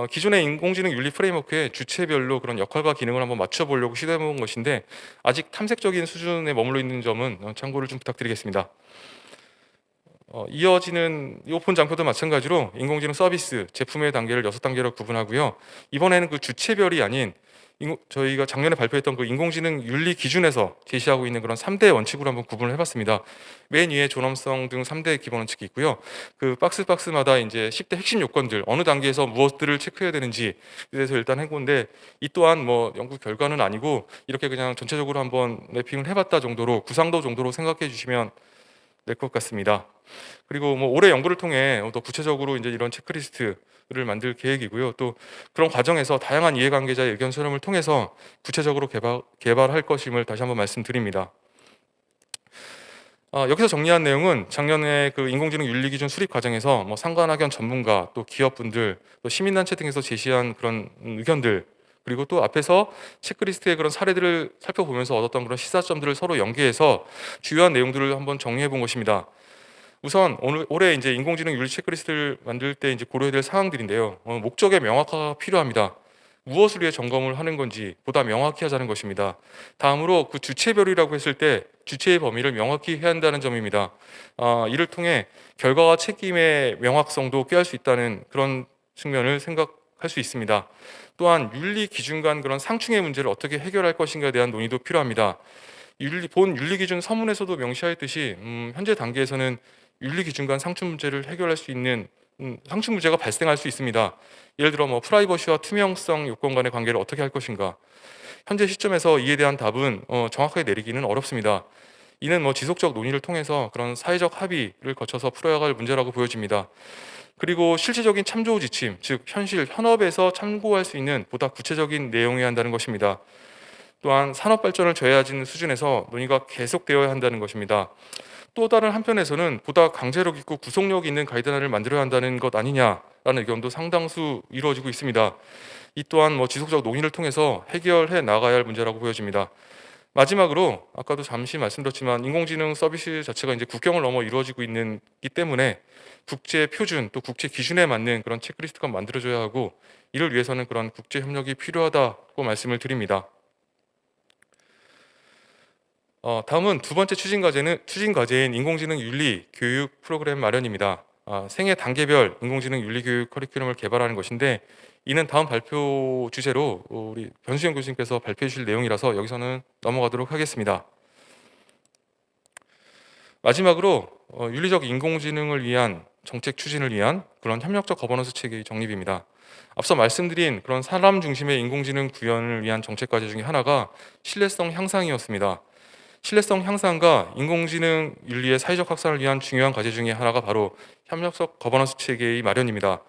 기존의 인공지능 윤리 프레임워크에 주체별로 그런 역할과 기능을 한번 맞춰보려고 시도해본 것인데 아직 탐색적인 수준에 머물러 있는 점은 참고를 좀 부탁드리겠습니다. 이어지는 이 본 장표도 마찬가지로 인공지능 서비스, 제품의 단계를 6단계로 구분하고요. 이번에는 그 주체별이 아닌 저희가 작년에 발표했던 그 인공지능 윤리 기준에서 제시하고 있는 그런 3대 원칙으로 한번 구분을 해봤습니다. 맨 위에 존엄성 등 3대 기본 원칙이 있고요. 그 박스마다 이제 10대 핵심 요건들, 어느 단계에서 무엇들을 체크해야 되는지에 대해서 일단 해본데 이 또한 뭐 연구 결과는 아니고 이렇게 그냥 전체적으로 한번 래핑을 해봤다 정도로 구상도 정도로 생각해 주시면 될 것 같습니다. 그리고 뭐 올해 연구를 통해 더 구체적으로 이제 이런 체크리스트를 만들 계획이고요. 또 그런 과정에서 다양한 이해관계자의 의견 수렴을 통해서 구체적으로 개발할 것임을 다시 한번 말씀드립니다. 여기서 정리한 내용은 작년에 그 인공지능 윤리기준 수립 과정에서 뭐 상관학연 전문가, 또 기업분들, 또 시민단체 등에서 제시한 그런 의견들, 그리고 또 앞에서 체크리스트의 그런 사례들을 살펴보면서 얻었던 그런 시사점들을 서로 연계해서 주요한 내용들을 한번 정리해 본 것입니다. 우선 올해 이제 인공지능 윤리 체크리스트를 만들 때 이제 고려해야 될 사항들인데요. 목적의 명확화가 필요합니다. 무엇을 위해 점검을 하는 건지 보다 명확히 하자는 것입니다. 다음으로 그 주체별이라고 했을 때 주체의 범위를 명확히 해야 한다는 점입니다. 이를 통해 결과와 책임의 명확성도 꾀할 수 있다는 그런 측면을 생각할 수 있습니다. 또한 윤리 기준 간 그런 상충의 문제를 어떻게 해결할 것인가에 대한 논의도 필요합니다. 본 윤리기준 서문에서도 명시하였듯이 현재 단계에서는 윤리기준 간 상충 문제를 해결할 수 있는 상충 문제가 발생할 수 있습니다. 예를 들어 뭐 프라이버시와 투명성 요건 간의 관계를 어떻게 할 것인가. 현재 시점에서 이에 대한 답은 정확하게 내리기는 어렵습니다. 이는 뭐 지속적 논의를 통해서 그런 사회적 합의를 거쳐서 풀어야 할 문제라고 보여집니다. 그리고 실질적인 참조 지침, 즉 현실 현업에서 참고할 수 있는 보다 구체적인 내용이어야 한다는 것입니다. 또한 산업 발전을 져야하는 수준에서 논의가 계속되어야 한다는 것입니다. 또 다른 한편에서는 보다 강제력 있고 구속력 있는 가이드라인을 만들어야 한다는 것 아니냐라는 의견도 상당수 이루어지고 있습니다. 이 또한 뭐 지속적 논의를 통해서 해결해 나가야 할 문제라고 보여집니다. 마지막으로 아까도 잠시 말씀드렸지만 인공지능 서비스 자체가 이제 국경을 넘어 이루어지고 있기 때문에 국제 표준 또 국제 기준에 맞는 그런 체크리스트가 만들어져야 하고 이를 위해서는 그런 국제 협력이 필요하다고 말씀을 드립니다. 다음은 두 번째 추진 과제인 인공지능 윤리 교육 프로그램 마련입니다. 생애 단계별 인공지능 윤리 교육 커리큘럼을 개발하는 것인데 이는 다음 발표 주제로 우리 변수영 교수님께서 발표해 주실 내용이라서 여기서는 넘어가도록 하겠습니다. 마지막으로 윤리적 인공지능을 위한 정책 추진을 위한 그런 협력적 거버넌스 체계의 정립입니다. 앞서 말씀드린 그런 사람 중심의 인공지능 구현을 위한 정책 과제 중에 하나가 신뢰성 향상이었습니다. 신뢰성 향상과 인공지능 윤리의 사회적 확산을 위한 중요한 과제 중에 하나가 바로 협력적 거버넌스 체계의 마련입니다.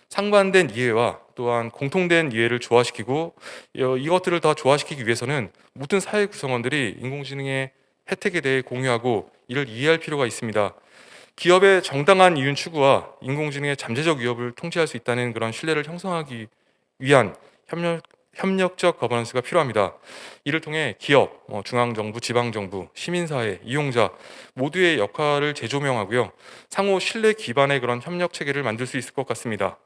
상반된 이해와 또한 공통된 이해를 조화시키고 이것들을 더 조화시키기 위해서는 모든 사회 구성원들이 인공지능의 혜택에 대해 공유하고 이를 이해할 필요가 있습니다. 기업의 정당한 이윤 추구와 인공지능의 잠재적 위협을 통제할 수 있다는 그런 신뢰를 형성하기 위한 협력적 거버넌스가 필요합니다. 이를 통해 기업, 중앙정부, 지방정부, 시민사회, 이용자 모두의 역할을 재조명하고요. 상호 신뢰 기반의 그런 협력 체계를 만들 수 있을 것 같습니다.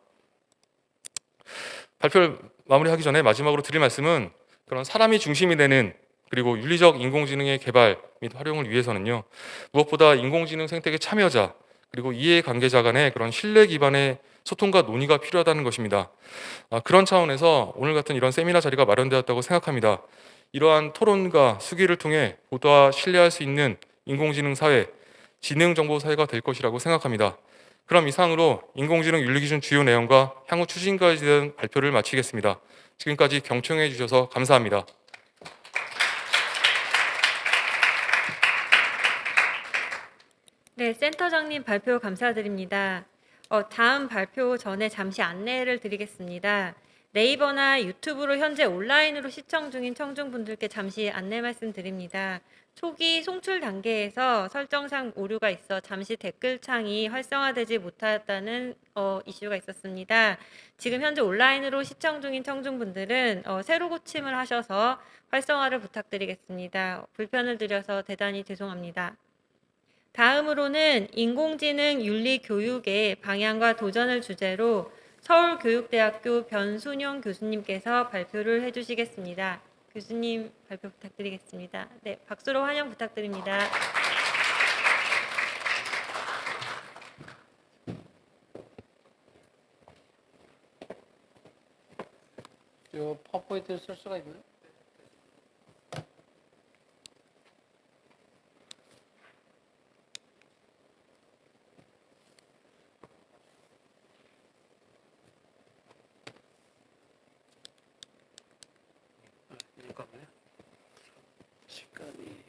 발표를 마무리하기 전에 마지막으로 드릴 말씀은 그런 사람이 중심이 되는 그리고 윤리적 인공지능의 개발 및 활용을 위해서는요. 무엇보다 인공지능 생태계 참여자 그리고 이해관계자 간의 그런 신뢰 기반의 소통과 논의가 필요하다는 것입니다. 그런 차원에서 오늘 같은 이런 세미나 자리가 마련되었다고 생각합니다. 이러한 토론과 수기를 통해 보다 신뢰할 수 있는 인공지능 사회, 지능정보 사회가 될 것이라고 생각합니다. 그럼 이상으로 인공지능 윤리기준 주요 내용과 향후 추진까지 대한 발표를 마치겠습니다. 지금까지 경청해 주셔서 감사합니다. 네, 센터장님 발표 감사드립니다. 다음 발표 전에 잠시 안내를 드리겠습니다. 네이버나 유튜브로 현재 온라인으로 시청 중인 청중분들께 잠시 안내 말씀드립니다. 초기 송출 단계에서 설정상 오류가 있어 잠시 댓글창이 활성화되지 못하였다는 이슈가 있었습니다. 지금 현재 온라인으로 시청 중인 청중분들은 새로 고침을 하셔서 활성화를 부탁드리겠습니다. 불편을 드려서 대단히 죄송합니다. 다음으로는 인공지능 윤리 교육의 방향과 도전을 주제로 서울교육대학교 변순용 교수님께서 발표를 해주시겠습니다. 교수님 발표 부탁드리겠습니다. 네, 박수로 환영 부탁드립니다. 이 파워포인트를 쓸 수가 있나요? 잠깐만요. 시간이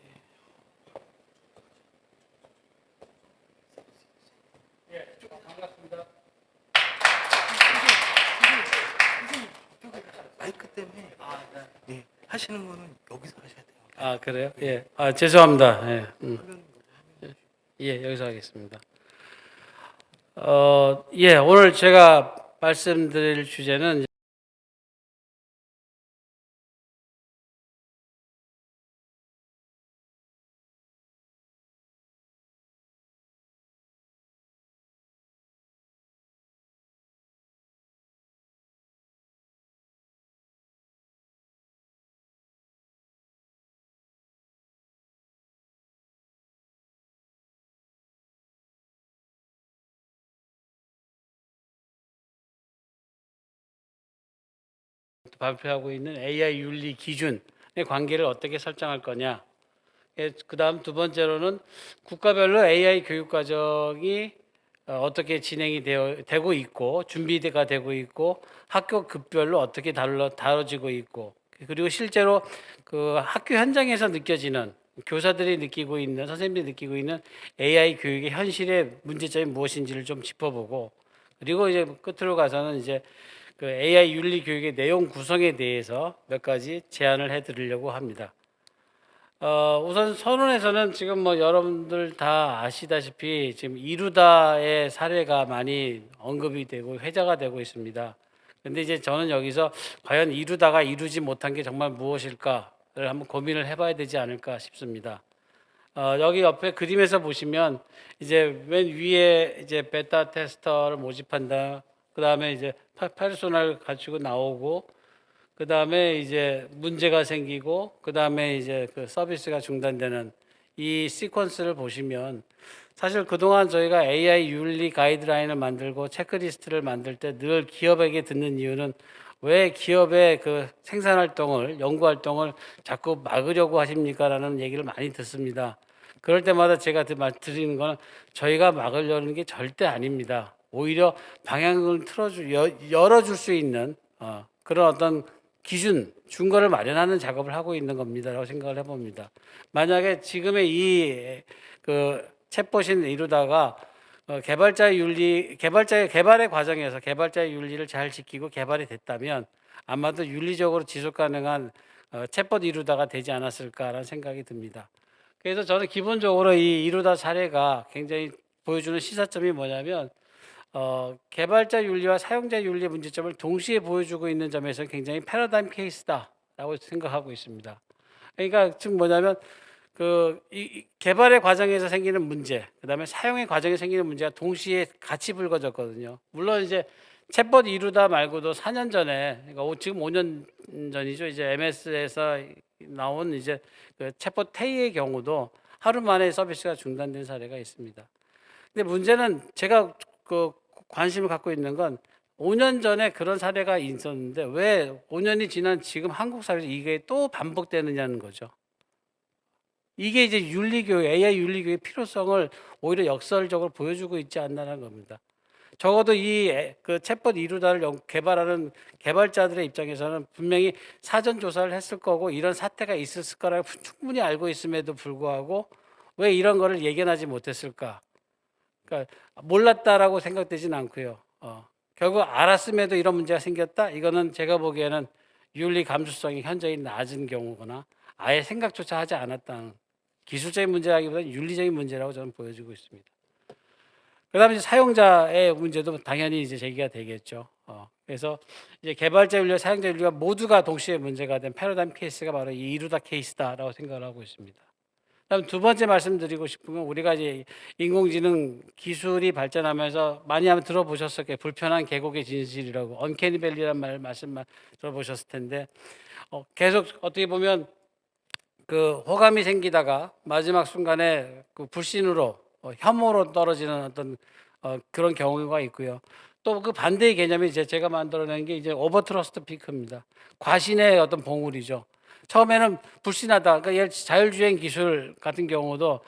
반갑습니다. 마이크 때문에 예, 하시는 거는 여기서 하셔야 돼요. 아 그래요? 예. 아 죄송합니다. 예. 예, 여기서 하겠습니다. 예, 오늘 제가 말씀드릴 주제는 발표하고 있는 AI 윤리 기준의 관계를 어떻게 설정할 거냐. 그다음 두 번째로는 국가별로 AI 교육 과정이 어떻게 진행이 되고 있고 준비가 되고 있고 학교 급별로 어떻게 다뤄지고 있고 그리고 실제로 그 학교 현장에서 느껴지는 교사들이 느끼고 있는 선생님들이 느끼고 있는 AI 교육의 현실의 문제점이 무엇인지를 좀 짚어보고 그리고 이제 끝으로 가서는 이제 그 AI 윤리 교육의 내용 구성에 대해서 몇 가지 제안을 해드리려고 합니다. 우선 선언에서는 지금 뭐 여러분들 다 아시다시피 지금 이루다의 사례가 많이 언급이 되고 회자가 되고 있습니다. 근데 이제 저는 여기서 과연 이루다가 이루지 못한 게 정말 무엇일까를 한번 고민을 해봐야 되지 않을까 싶습니다. 여기 옆에 그림에서 보시면 이제 맨 위에 이제 베타 테스터를 모집한다. 그 다음에 이제 페르소나를 갖추고 나오고 그 다음에 이제 문제가 생기고 그 다음에 이제 그 서비스가 중단되는 이 시퀀스를 보시면 사실 그동안 저희가 AI 윤리 가이드라인을 만들고 체크리스트를 만들 때 늘 기업에게 듣는 이유는 왜 기업의 그 생산 활동을 연구 활동을 자꾸 막으려고 하십니까라는 얘기를 많이 듣습니다. 그럴 때마다 제가 드리는 건 저희가 막으려는 게 절대 아닙니다. 오히려 방향을 열어줄 수 있는 그런 어떤 기준, 준거를 마련하는 작업을 하고 있는 겁니다라고 생각을 해봅니다. 만약에 지금의 이 그 챗봇을 이루다가 개발자의 윤리, 개발의 과정에서 개발자의 윤리를 잘 지키고 개발이 됐다면 아마도 윤리적으로 지속 가능한 챗봇 이루다가 되지 않았을까라는 생각이 듭니다. 그래서 저는 기본적으로 이 이루다 사례가 굉장히 보여주는 시사점이 뭐냐면 개발자 윤리와 사용자 윤리의 문제점을 동시에 보여주고 있는 점에서 굉장히 패러다임 케이스다라고 생각하고 있습니다. 그러니까 즉 뭐냐면 이 개발의 과정에서 생기는 문제, 그다음에 사용의 과정에 생기는 문제가 동시에 같이 불거졌거든요. 물론 이제 챗봇 이루다 말고도 4년 전에, 그러니까 지금 5년 전이죠. 이제 MS에서 나온 이제 그 챗봇 테이의 경우도 하루 만에 서비스가 중단된 사례가 있습니다. 근데 문제는 제가 관심을 갖고 있는 건 5년 전에 그런 사례가 있었는데 왜 5년이 지난 지금 한국 사회에서 이게 또 반복되느냐는 거죠. 이게 이제 윤리교육, AI 윤리교육의 필요성을 오히려 역설적으로 보여주고 있지 않나라는 겁니다. 적어도 그 챗봇 이루다를 개발하는 개발자들의 입장에서는 분명히 사전 조사를 했을 거고 이런 사태가 있었을 거라고 충분히 알고 있음에도 불구하고 왜 이런 거를 예견하지 못했을까? 그러니까 몰랐다라고 생각되진 않고요. 결국 알았음에도 이런 문제가 생겼다? 이거는 제가 보기에는 윤리 감수성이 현저히 낮은 경우거나 아예 생각조차 하지 않았다는 기술적인 문제라기보다는 윤리적인 문제라고 저는 보여지고 있습니다. 그다음에 이제 사용자의 문제도 당연히 이제 제기가 되겠죠. 그래서 이제 개발자 윤리와 사용자 윤리가 모두가 동시에 문제가 된 패러다임 케이스가 바로 이 이루다 케이스다라고 생각을 하고 있습니다. 그다음 두 번째 말씀드리고 싶은 건 우리가 이제 인공지능 기술이 발전하면서 많이 한번 들어보셨을 거예요. 불편한 계곡의 진실이라고 언캐니 밸리라는 말씀만 들어보셨을 텐데 계속 어떻게 보면 그 호감이 생기다가 마지막 순간에 그 불신으로 혐오로 떨어지는 어떤 그런 경우가 있고요. 또 그 반대의 개념이 이제 제가 만들어낸 게 이제 오버트러스트 피크입니다. 과신의 어떤 봉우리죠. 처음에는 불신하다. 그러니까 예를 들어 자율주행 기술 같은 경우도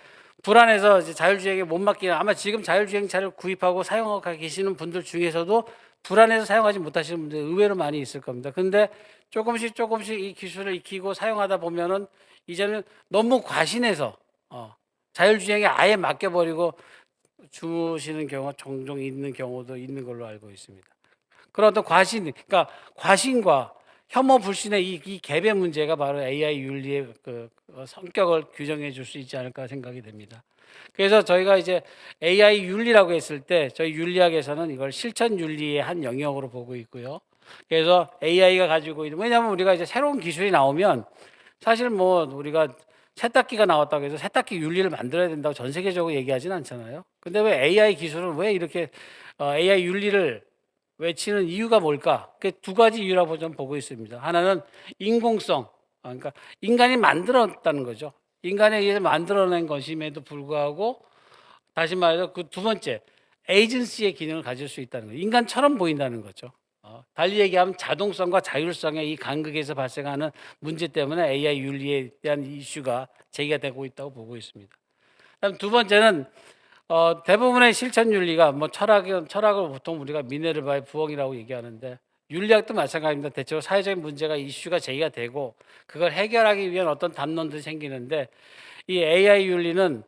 불안해서 이제 자율주행에 못 맡기는 아마 지금 자율주행차를 구입하고 사용하고 계시는 분들 중에서도 불안해서 사용하지 못하시는 분들 의외로 많이 있을 겁니다. 근데 조금씩 이 기술을 익히고 사용하다 보면은 이제는 너무 과신해서 자율주행에 아예 맡겨버리고 주무시는 경우가 종종 있는 경우도 있는 걸로 알고 있습니다. 그런 어떤 그러니까 과신과 혐오 불신의 이 갭의 문제가 바로 AI 윤리의 그 성격을 규정해 줄 수 있지 않을까 생각이 됩니다. 그래서 저희가 이제 AI 윤리라고 했을 때 저희 윤리학에서는 이걸 실천 윤리의 한 영역으로 보고 있고요. 그래서 AI가 가지고 있는 왜냐하면 우리가 이제 새로운 기술이 나오면 사실 뭐 우리가 세탁기가 나왔다고 해서 세탁기 윤리를 만들어야 된다고 전 세계적으로 얘기하지는 않잖아요. 근데 왜 AI 기술은 왜 이렇게 AI 윤리를 외치는 이유가 뭘까? 그 두 가지 이유라고 저는 보고 있습니다. 하나는 인공성, 그러니까 인간이 만들었다는 거죠. 인간에 의해서 만들어낸 것임에도 불구하고 다시 말해서 그 두 번째 에이전시의 기능을 가질 수 있다는 거예요. 인간처럼 보인다는 거죠. 달리 얘기하면 자동성과 자율성의 이 간극에서 발생하는 문제 때문에 AI 윤리에 대한 이슈가 제기가 되고 있다고 보고 있습니다. 그다음 두 번째는 대부분의 실천 윤리가 뭐 철학을 보통 우리가 미네르바의 부엉이라고 얘기하는데 윤리학도 마찬가지입니다. 대체로 사회적인 문제가 이슈가 제기가 되고 그걸 해결하기 위한 어떤 담론들이 생기는데 이 AI 윤리는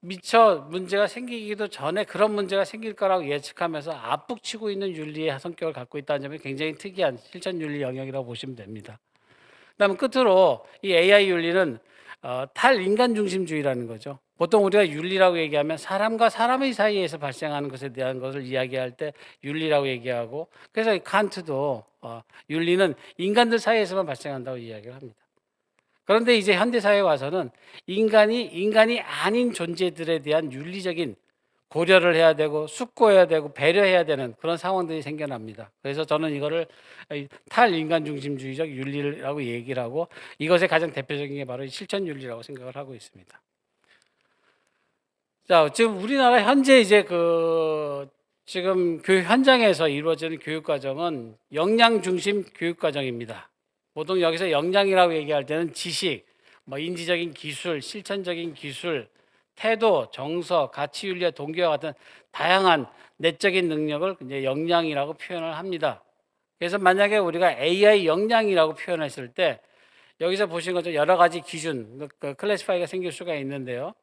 미처 문제가 생기기도 전에 그런 문제가 생길 거라고 예측하면서 앞북치고 있는 윤리의 성격을 갖고 있다는 점이 굉장히 특이한 실천 윤리 영역이라고 보시면 됩니다. 그다음 끝으로 이 AI 윤리는 탈인간 중심주의라는 거죠. 보통 우리가 윤리라고 얘기하면 사람과 사람의 사이에서 발생하는 것에 대한 것을 이야기할 때 윤리라고 얘기하고 그래서 이 칸트도 윤리는 인간들 사이에서만 발생한다고 이야기를 합니다. 그런데 이제 현대 사회에 와서는 인간이 아닌 존재들에 대한 윤리적인 고려를 해야 되고 숙고해야 되고 배려해야 되는 그런 상황들이 생겨납니다. 그래서 저는 이거를 탈인간 중심주의적 윤리라고 얘기를 하고 이것의 가장 대표적인 게 바로 실천 윤리라고 생각을 하고 있습니다. 자, 지금 우리나라 현재 이제 지금 교육 현장에서 이루어지는 교육 과정은 역량 중심 교육 과정입니다. 보통 여기서 역량이라고 얘기할 때는 지식, 뭐 인지적인 기술, 실천적인 기술, 태도, 정서, 가치 윤리와 동기와 같은 다양한 내적인 능력을 이제 역량이라고 표현을 합니다. 그래서 만약에 우리가 AI 역량이라고 표현했을 때 여기서 보신 것처럼 여러 가지 기준, 클래시파이가 생길 수가 있는데요.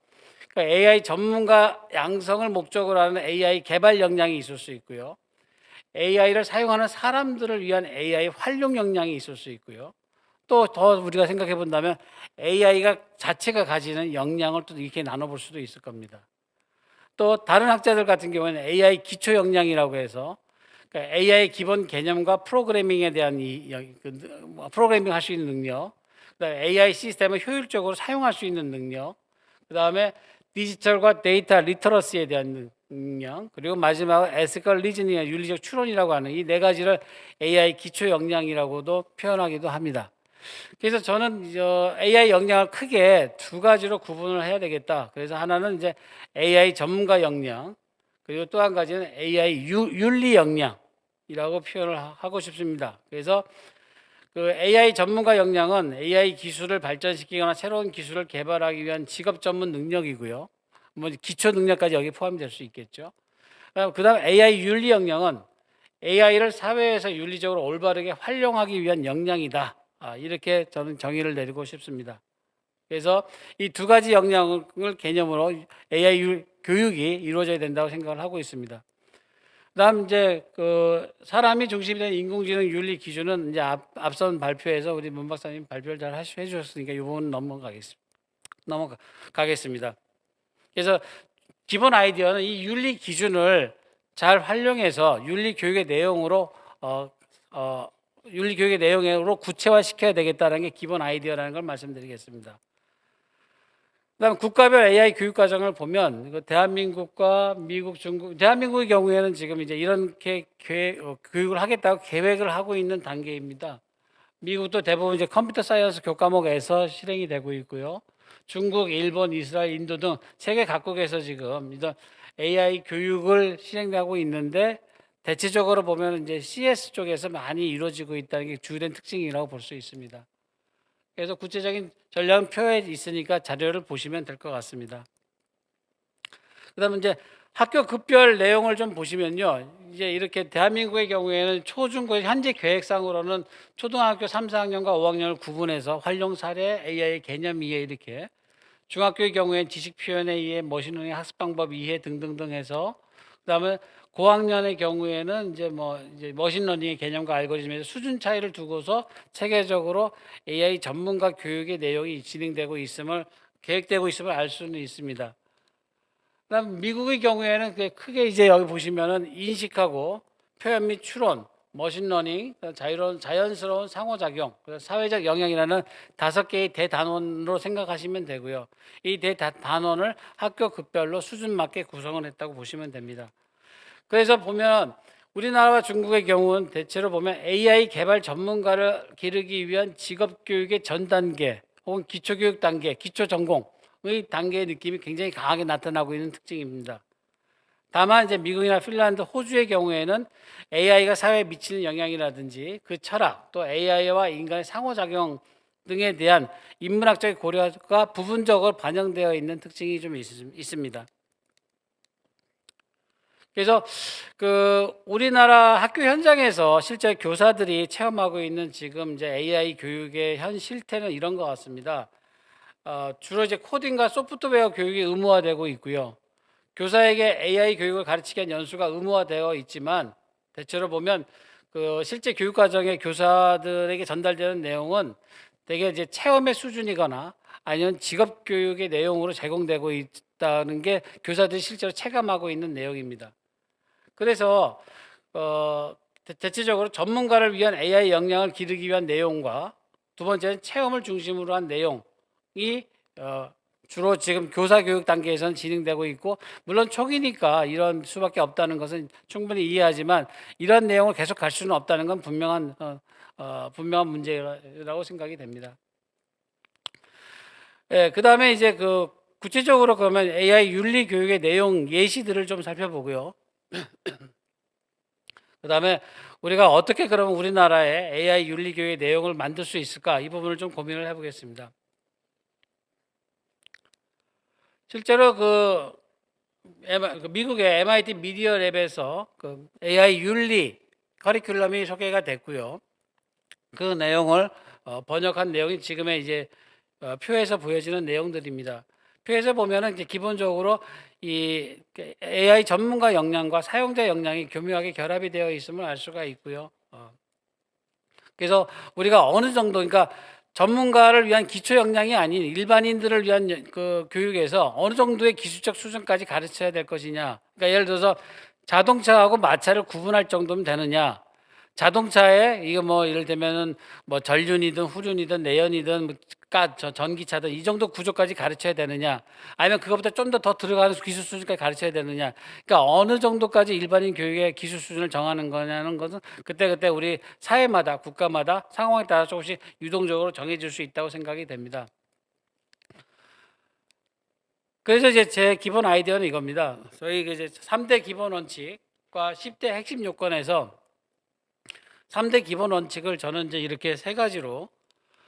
그러니까 AI 전문가 양성을 목적으로 하는 AI 개발 역량이 있을 수 있고요. AI를 사용하는 사람들을 위한 AI 활용 역량이 있을 수 있고요. 또 더 우리가 생각해 본다면 AI가 자체가 가지는 역량을 또 이렇게 나눠볼 수도 있을 겁니다. 또 다른 학자들 같은 경우에는 AI 기초 역량이라고 해서 그러니까 AI 기본 개념과 프로그래밍에 대한 프로그래밍 할 수 있는 능력, 그다음에 AI 시스템을 효율적으로 사용할 수 있는 능력, 그다음에 디지털과 데이터 리터러시에 대한 능력, 그리고 마지막으로 에티컬 리즈닝, 윤리적 추론이라고 하는 이 네 가지를 AI 기초 역량이라고도 표현하기도 합니다. 그래서 저는 AI 역량을 크게 두 가지로 구분을 해야 되겠다. 그래서 하나는 이제 AI 전문가 역량, 그리고 또 한 가지는 AI 윤리 역량이라고 표현을 하고 싶습니다. 그래서 그 AI 전문가 역량은 AI 기술을 발전시키거나 새로운 기술을 개발하기 위한 직업 전문 능력이고요. 뭐 기초 능력까지 여기 포함될 수 있겠죠. 그다음 AI 윤리 역량은 AI를 사회에서 윤리적으로 올바르게 활용하기 위한 역량이다. 이렇게 저는 정의를 내리고 싶습니다. 그래서 이 두 가지 역량을 개념으로 AI 교육이 이루어져야 된다고 생각을 하고 있습니다. 그다음 이제 그 사람이 중심이 된 인공지능 윤리 기준은 이제 앞선 발표에서 우리 문 박사님 발표를 잘 해주셨으니까 이 부분 넘어가겠습니다. 그래서 기본 아이디어는 이 윤리 기준을 잘 활용해서 윤리 교육의 내용으로 윤리 교육의 내용으로 구체화시켜야 되겠다는 게 기본 아이디어라는 걸 말씀드리겠습니다. 그다음 국가별 AI 교육 과정을 보면 대한민국과 미국, 중국, 대한민국의 경우에는 지금 이제 이렇게 교육을 하겠다고 계획을 하고 있는 단계입니다. 미국도 대부분 이제 컴퓨터 사이언스 교과목에서 실행이 되고 있고요. 중국, 일본, 이스라엘, 인도 등 세계 각국에서 지금 이런 AI 교육을 실행하고 있는데 대체적으로 보면 이제 CS 쪽에서 많이 이루어지고 있다는 게 주된 특징이라고 볼 수 있습니다. 그래서 구체적인 전략은 표에 있으니까 자료를 보시면 될 것 같습니다. 그다음에 이제 학교 급별 내용을 좀 보시면요. 이제 이렇게 대한민국의 경우에는 초중고 현재 계획상으로는 초등학교 3, 4학년과 5학년을 구분해서 활용 사례, AI 개념 이해 이렇게 중학교의 경우에는 지식 표현의 이해, 머신러닝 학습 방법 이해 등등등 해서 그다음에 고학년의 경우에는 이제 머신러닝의 개념과 알고리즘에서 수준 차이를 두고서 체계적으로 AI 전문가 교육의 내용이 진행되고 있음을 계획되고 있음을 알 수는 있습니다. 그다음 미국의 경우에는 크게 이제 여기 보시면은 인식하고 표현 및 추론, 머신러닝, 자연스러운 상호작용, 사회적 영향이라는 5개의 대단원으로 생각하시면 되고요. 이 대단원을 학교 급별로 수준 맞게 구성을 했다고 보시면 됩니다. 그래서 보면 우리나라와 중국의 경우는 대체로 보면 AI 개발 전문가를 기르기 위한 직업교육의 전 단계 혹은 기초교육 단계, 기초전공의 단계의 느낌이 굉장히 강하게 나타나고 있는 특징입니다. 다만 이제 미국이나 핀란드, 호주의 경우에는 AI가 사회에 미치는 영향이라든지 그 철학, 또 AI와 인간의 상호작용 등에 대한 인문학적 고려가 부분적으로 반영되어 있는 특징이 좀 있습니다. 그래서 우리나라 학교 현장에서 실제 교사들이 체험하고 있는 지금 이제 AI 교육의 현 실태는 이런 것 같습니다. 주로 이제 코딩과 소프트웨어 교육이 의무화되고 있고요. 교사에게 AI 교육을 가르치기 위한 연수가 의무화되어 있지만 대체로 보면 실제 교육 과정에 교사들에게 전달되는 내용은 되게 이제 체험의 수준이거나 아니면 직업 교육의 내용으로 제공되고 있다는 게 교사들이 실제로 체감하고 있는 내용입니다. 그래서 대체적으로 전문가를 위한 AI 역량을 기르기 위한 내용과 두 번째는 체험을 중심으로 한 내용이 주로 지금 교사 교육 단계에서는 진행되고 있고 물론 초기니까 이런 수밖에 없다는 것은 충분히 이해하지만 이런 내용을 계속 갈 수는 없다는 건 분명한 문제라고 생각이 됩니다. 그다음에 이제 구체적으로 그러면 AI 윤리 교육의 내용 예시들을 좀 살펴보고요. 그다음에 우리가 어떻게 그러면 우리나라의 AI 윤리 교육의 내용을 만들 수 있을까 이 부분을 좀 고민을 해보겠습니다. 실제로 그 미국의 MIT 미디어 랩에서 그 AI 윤리 커리큘럼이 소개가 됐고요. 그 내용을 번역한 내용이 지금의 이제 표에서 보여지는 내용들입니다. 표에서 보면은 이제 기본적으로 이 AI 전문가 역량과 사용자 역량이 교묘하게 결합이 되어 있음을 알 수가 있고요. 그래서 우리가 어느 정도, 그러니까 전문가를 위한 기초 역량이 아닌 일반인들을 위한 그 교육에서 어느 정도의 기술적 수준까지 가르쳐야 될 것이냐. 그러니까 예를 들어서 자동차하고 마차를 구분할 정도면 되느냐. 자동차에 이거 뭐 예를 들면은 뭐 전륜이든 후륜이든 내연이든 전기차든 이 정도 구조까지 가르쳐야 되느냐, 아니면 그것보다 좀 더 들어가는 기술 수준까지 가르쳐야 되느냐. 그러니까 어느 정도까지 일반인 교육의 기술 수준을 정하는 거냐는 것은 그때 우리 사회마다 국가마다 상황에 따라 조금씩 유동적으로 정해질 수 있다고 생각이 됩니다. 그래서 이제 제 기본 아이디어는 이겁니다. 저희 이제 3대 기본 원칙과 10대 핵심 요건에서 3대 기본 원칙을 저는 이제 이렇게 세 가지로,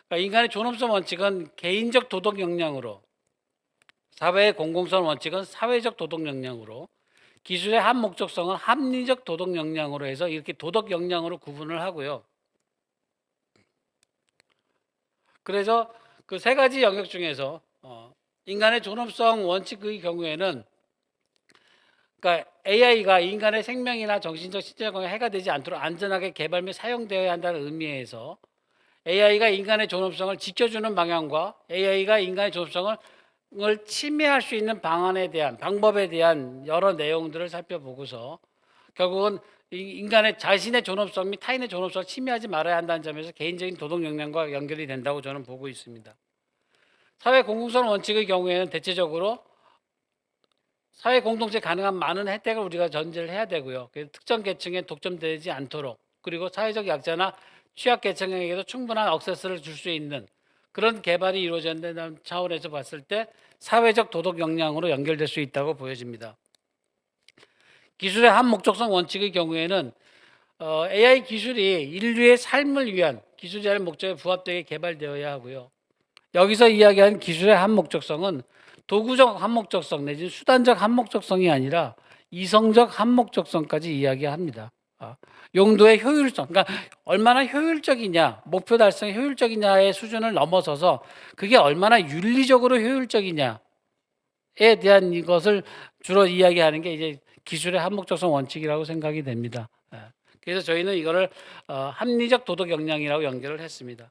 그러니까 인간의 존엄성 원칙은 개인적 도덕 역량으로, 사회의 공공성 원칙은 사회적 도덕 역량으로, 기술의 한목적성은 합리적 도덕 역량으로 해서 이렇게 도덕 역량으로 구분을 하고요. 그래서 그 세 가지 영역 중에서 인간의 존엄성 원칙의 경우에는, 그러니까 AI가 인간의 생명이나 정신적 신체적 건강에 해가 되지 않도록 안전하게 개발 및 사용되어야 한다는 의미에서 AI가 인간의 존엄성을 지켜주는 방향과 AI가 인간의 존엄성을 침해할 수 있는 방안에 대한, 방법에 대한 여러 내용들을 살펴보고서 결국은 인간의 자신의 존엄성 및 타인의 존엄성을 침해하지 말아야 한다는 점에서 개인적인 도덕 역량과 연결이 된다고 저는 보고 있습니다. 사회 공공성 원칙의 경우에는 대체적으로 사회 공동체 가능한 많은 혜택을 우리가 전제를 해야 되고요. 그래서 특정 계층에 독점되지 않도록, 그리고 사회적 약자나 취약 계층에게도 충분한 액세스를 줄 수 있는 그런 개발이 이루어진다는 차원에서 봤을 때 사회적 도덕 역량으로 연결될 수 있다고 보여집니다. 기술의 한목적성 원칙의 경우에는 AI 기술이 인류의 삶을 위한 기술이라는 목적에 부합되게 개발되어야 하고요. 여기서 이야기하는 기술의 한목적성은 도구적 한목적성 내지는 수단적 한목적성이 아니라 이성적 한목적성까지 이야기합니다. 용도의 효율성, 그러니까 얼마나 효율적이냐, 목표 달성에 효율적이냐의 수준을 넘어서서 그게 얼마나 윤리적으로 효율적이냐에 대한 이것을 주로 이야기하는 게 이제 기술의 한목적성 원칙이라고 생각이 됩니다. 그래서 저희는 이거를 합리적 도덕 역량이라고 연결을 했습니다.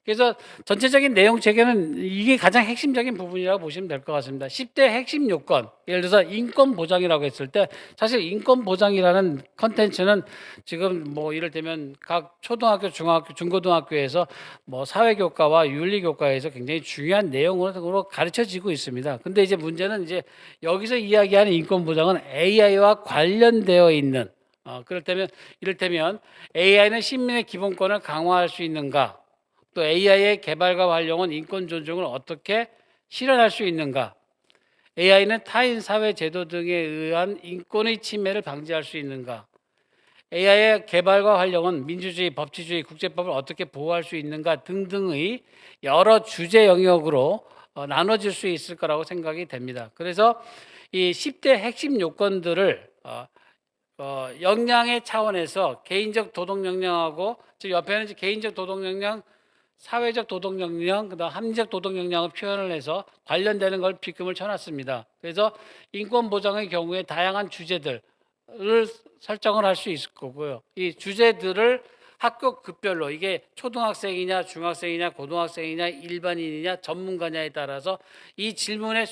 그래서 전체적인 내용 체계는 이게 가장 핵심적인 부분이라고 보시면 될 것 같습니다. 10대 핵심 요건, 예를 들어서 인권 보장이라고 했을 때 사실 인권 보장이라는 컨텐츠는 지금 뭐 이를테면 각 초등학교, 중학교, 중고등학교에서 뭐 사회교과와 윤리교과에서 굉장히 중요한 내용으로 가르쳐지고 있습니다. 근데 이제 문제는 이제 여기서 이야기하는 인권 보장은 AI와 관련되어 있는, 이를테면 AI는 시민의 기본권을 강화할 수 있는가, 또 AI의 개발과 활용은 인권 존중을 어떻게 실현할 수 있는가, AI는 타인 사회 제도 등에 의한 인권의 침해를 방지할 수 있는가, AI의 개발과 활용은 민주주의, 법치주의, 국제법을 어떻게 보호할 수 있는가 등등의 여러 주제 영역으로 나눠질 수 있을 거라고 생각이 됩니다. 그래서 이 10대 핵심 요건들을 역량의 차원에서 개인적 도덕 역량하고, 즉 옆에는 이제 개인적 도덕 역량, 사회적 도덕 역량, 그다음 합리적 도덕 역량을 표현을 해서 관련되는 걸 빗금을 쳐놨습니다. 그래서 인권 보장의 경우에 다양한 주제들을 설정을 할 수 있을 거고요. 이 주제들을 학교 급별로, 이게 초등학생이냐, 중학생이냐, 고등학생이냐, 일반인이냐, 전문가냐에 따라서 이 질문의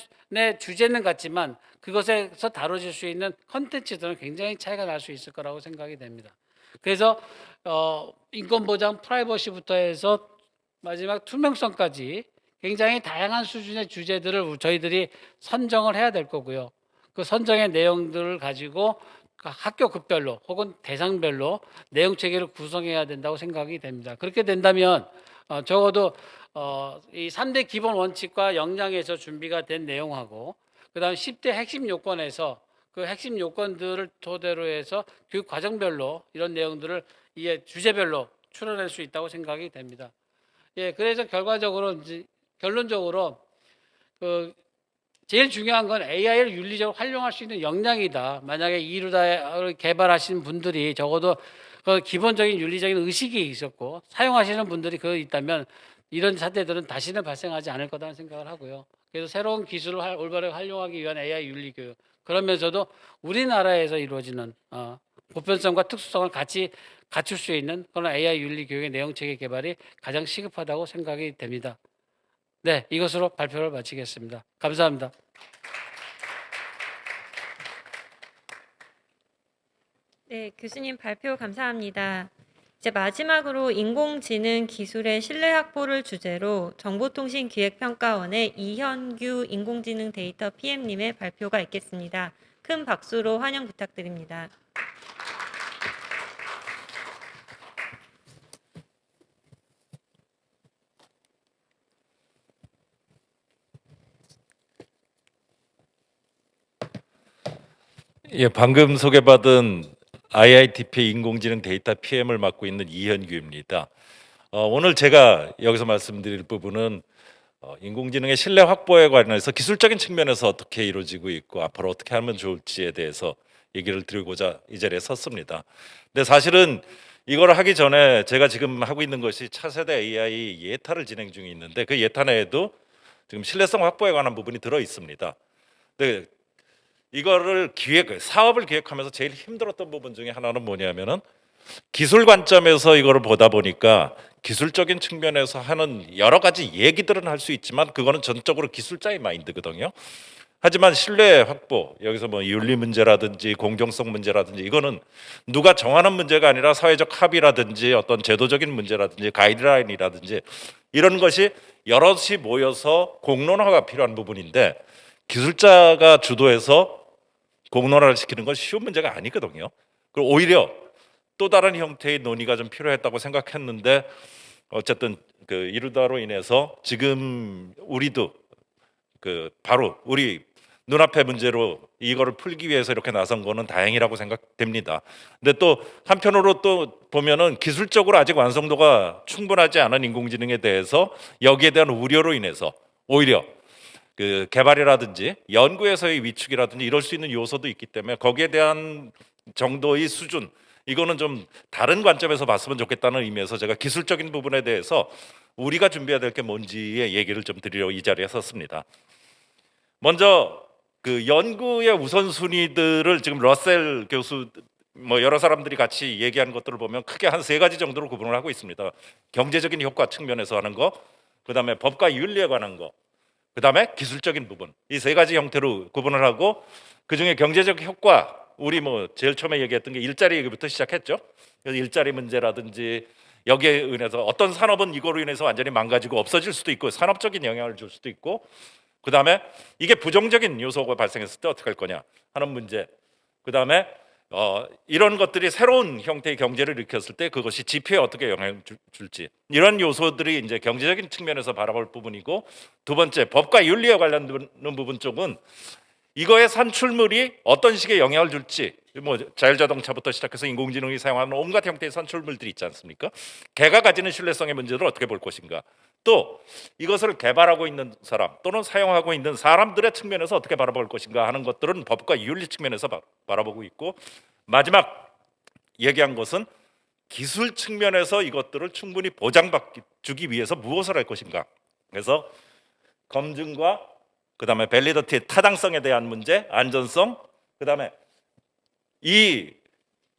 주제는 같지만 그것에서 다뤄질 수 있는 컨텐츠들은 굉장히 차이가 날 수 있을 거라고 생각이 됩니다. 그래서 인권 보장, 프라이버시부터 해서 마지막 투명성까지 굉장히 다양한 수준의 주제들을 저희들이 선정을 해야 될 거고요. 그 선정의 내용들을 가지고 학교 급별로 혹은 대상별로 내용 체계를 구성해야 된다고 생각이 됩니다. 그렇게 된다면 적어도 이 3대 기본 원칙과 역량에서 준비가 된 내용하고, 그다음 10대 핵심 요건에서 그 핵심 요건들을 토대로 해서 교육 과정별로 이런 내용들을 이해 주제별로 추론할 수 있다고 생각이 됩니다. 예, 그래서 결론적으로 그 제일 중요한 건 AI를 윤리적으로 활용할 수 있는 역량이다. 만약에 이루다를 개발하신 분들이 적어도 그 기본적인 윤리적인 의식이 있었고 사용하시는 분들이 그 있다면 이런 사태들은 다시는 발생하지 않을 거라는 생각을 하고요. 그래서 새로운 기술을 올바르게 활용하기 위한 AI 윤리 교육, 그러면서도 우리나라에서 이루어지는 보편성과 특수성을 같이 갖출 수 있는 그런 AI 윤리 교육의 내용 체계 개발이 가장 시급하다고 생각이 됩니다. 네, 이것으로 발표를 마치겠습니다. 감사합니다. 네, 교수님 발표 감사합니다. 이제 마지막으로 인공지능 기술의 신뢰 확보를 주제로 정보통신기획평가원의 이현규 인공지능 데이터 PM님의 발표가 있겠습니다. 큰 박수로 환영 부탁드립니다. 예, 방금 소개받은 IITP 인공지능 데이터 PM을 맡고 있는 이현규입니다. 오늘 제가 여기서 말씀드릴 부분은 인공지능의 신뢰 확보에 관해서 기술적인 측면에서 어떻게 이루어지고 있고 앞으로 어떻게 하면 좋을지에 대해서 얘기를 드리고자 이 자리에 섰습니다. 근데 사실은 이걸 하기 전에 제가 지금 하고 있는 것이 차세대 AI 예타를 진행 중에 있는데 그 예타 내에도 지금 신뢰성 확보에 관한 부분이 들어 있습니다. 근데 이거를 사업을 기획하면서 제일 힘들었던 부분 중에 하나는 뭐냐면은 기술 관점에서 이거를 보다 보니까 기술적인 측면에서 하는 여러 가지 얘기들은 할 수 있지만 그거는 전적으로 기술자의 마인드거든요. 하지만 신뢰 확보, 여기서 뭐 윤리 문제라든지 공정성 문제라든지 이거는 누가 정하는 문제가 아니라 사회적 합의라든지 어떤 제도적인 문제라든지 가이드라인이라든지 이런 것이 여럿이 모여서 공론화가 필요한 부분인데 기술자가 주도해서 공론화를 시키는 건 쉬운 문제가 아니거든요. 그리고 오히려 또 다른 형태의 논의가 좀 필요했다고 생각했는데 어쨌든 그 이루다로 인해서 지금 우리도 그 바로 우리 눈앞의 문제로 이거를 풀기 위해서 이렇게 나선 거는 다행이라고 생각됩니다. 근데 또 한편으로 또 보면은 기술적으로 아직 완성도가 충분하지 않은 인공지능에 대해서 여기에 대한 우려로 인해서 오히려 그 개발이라든지 연구에서의 위축이라든지 이럴 수 있는 요소도 있기 때문에 거기에 대한 정도의 수준 이거는 좀 다른 관점에서 봤으면 좋겠다는 의미에서 제가 기술적인 부분에 대해서 우리가 준비해야 될 게 뭔지의 얘기를 좀 드리려고 이 자리에 섰습니다. 먼저 그 연구의 우선순위들을 지금 러셀 교수 뭐 여러 사람들이 같이 얘기하는 것들을 보면 크게 한 세 가지 정도로 구분을 하고 있습니다. 경제적인 효과 측면에서 하는 거, 그다음에 법과 윤리에 관한 거, 그다음에 기술적인 부분, 이 세 가지 형태로 구분을 하고 그중에 경제적 효과, 우리 뭐 제일 처음에 얘기했던 게 일자리 얘기부터 시작했죠. 그래서 일자리 문제라든지 여기에 인해서 어떤 산업은 이거로 인해서 완전히 망가지고 없어질 수도 있고 산업적인 영향을 줄 수도 있고, 그다음에 이게 부정적인 요소가 발생했을 때 어떻게 할 거냐 하는 문제, 그다음에 이런 것들이 새로운 형태의 경제를 일으켰을 때 그것이 지표에 어떻게 영향을 줄지, 이런 요소들이 이제 경제적인 측면에서 바라볼 부분이고, 두 번째 법과 윤리에 관련되는 부분 쪽은 이거의 산출물이 어떤 식의 영향을 줄지, 뭐 자율자동차부터 시작해서 인공지능이 사용하는 온갖 형태의 산출물들이 있지 않습니까? 걔가 가지는 신뢰성의 문제를 어떻게 볼 것인가, 또 이것을 개발하고 있는 사람 또는 사용하고 있는 사람들의 측면에서 어떻게 바라볼 것인가 하는 것들은 법과 윤리 측면에서 바라보고 있고, 마지막 얘기한 것은 기술 측면에서 이것들을 충분히 보장주기 위해서 무엇을 할 것인가. 그래서 검증과 그다음에 밸리더티의 타당성에 대한 문제, 안전성, 그다음에 이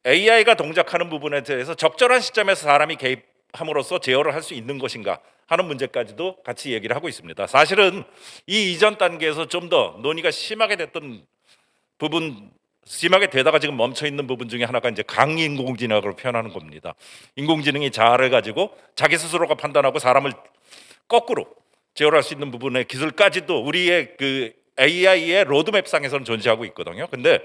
AI가 동작하는 부분에 대해서 적절한 시점에서 사람이 개입함으로써 제어를 할 수 있는 것인가 하는 문제까지도 같이 얘기를 하고 있습니다. 사실은 이 이전 단계에서 좀 더 논의가 심하게 됐던 부분, 심하게 되다가 지금 멈춰 있는 부분 중에 하나가 이제 강인공지능으로 표현하는 겁니다. 인공지능이 자아를 가지고 자기 스스로가 판단하고 사람을 거꾸로 제어할 수 있는 부분의 기술까지도 우리의 그 AI의 로드맵상에서는 존재하고 있거든요. 근데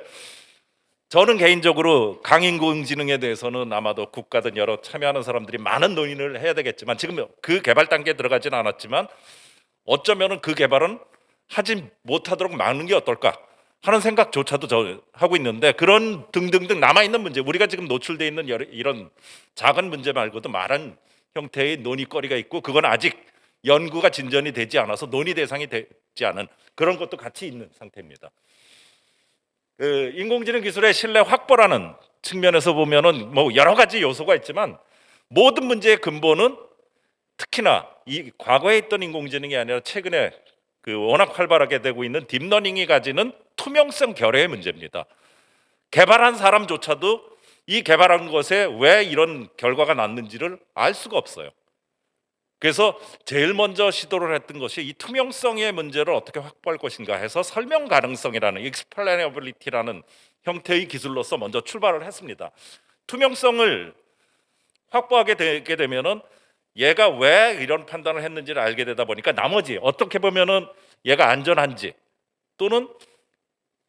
저는 개인적으로 강인공지능에 대해서는 아마도 국가든 여러 참여하는 사람들이 많은 논의를 해야 되겠지만 지금 그 개발 단계에 들어가지는 않았지만 어쩌면은 그 개발은 하지 못하도록 막는 게 어떨까 하는 생각조차도 저 하고 있는데, 그런 등등등 남아있는 문제, 우리가 지금 노출되어 있는 이런 작은 문제 말고도 많은 형태의 논의거리가 있고 그건 아직 연구가 진전이 되지 않아서 논의 대상이 죽지 않은 그런 것도 같이 있는 상태입니다. 그 인공지능 기술의 신뢰 확보라는 측면에서 보면은 뭐 여러 가지 요소가 있지만 모든 문제의 근본은 특히나 이 과거에 있던 인공지능이 아니라 최근에 그 워낙 활발하게 되고 있는 딥러닝이 가지는 투명성 결여의 문제입니다. 개발한 사람조차도 이 개발한 것에 왜 이런 결과가 났는지를 알 수가 없어요. 그래서 제일 먼저 시도를 했던 것이 이 투명성의 문제를 어떻게 확보할 것인가 해서 설명 가능성이라는 explainability라는 형태의 기술로서 먼저 출발을 했습니다. 투명성을 확보하게 되게 되면은 얘가 왜 이런 판단을 했는지를 알게 되다 보니까 나머지 어떻게 보면은 얘가 안전한지 또는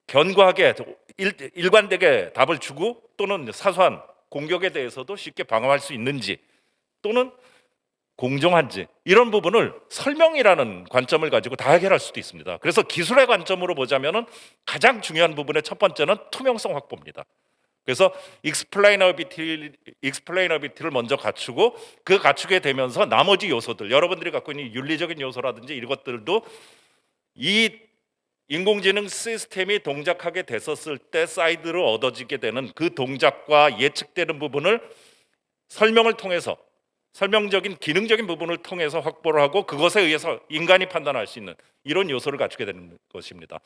견고하게 일관되게 답을 주고 또는 사소한 공격에 대해서도 쉽게 방어할 수 있는지 또는 공정한지 이런 부분을 설명이라는 관점을 가지고 다 해결할 수도 있습니다. 그래서 기술의 관점으로 보자면은 가장 중요한 부분의 첫 번째는 투명성 확보입니다. 그래서 explainability를 먼저 갖추고 그 갖추게 되면서 나머지 요소들 여러분들이 갖고 있는 윤리적인 요소라든지 이것들도 이 인공지능 시스템이 동작하게 됐었을 때 사이드로 얻어지게 되는 그 동작과 예측되는 부분을 설명을 통해서 설명적인 기능적인 부분을 통해서 확보를 하고 그것에 의해서 인간이 판단할 수 있는 이런 요소를 갖추게 되는 것입니다.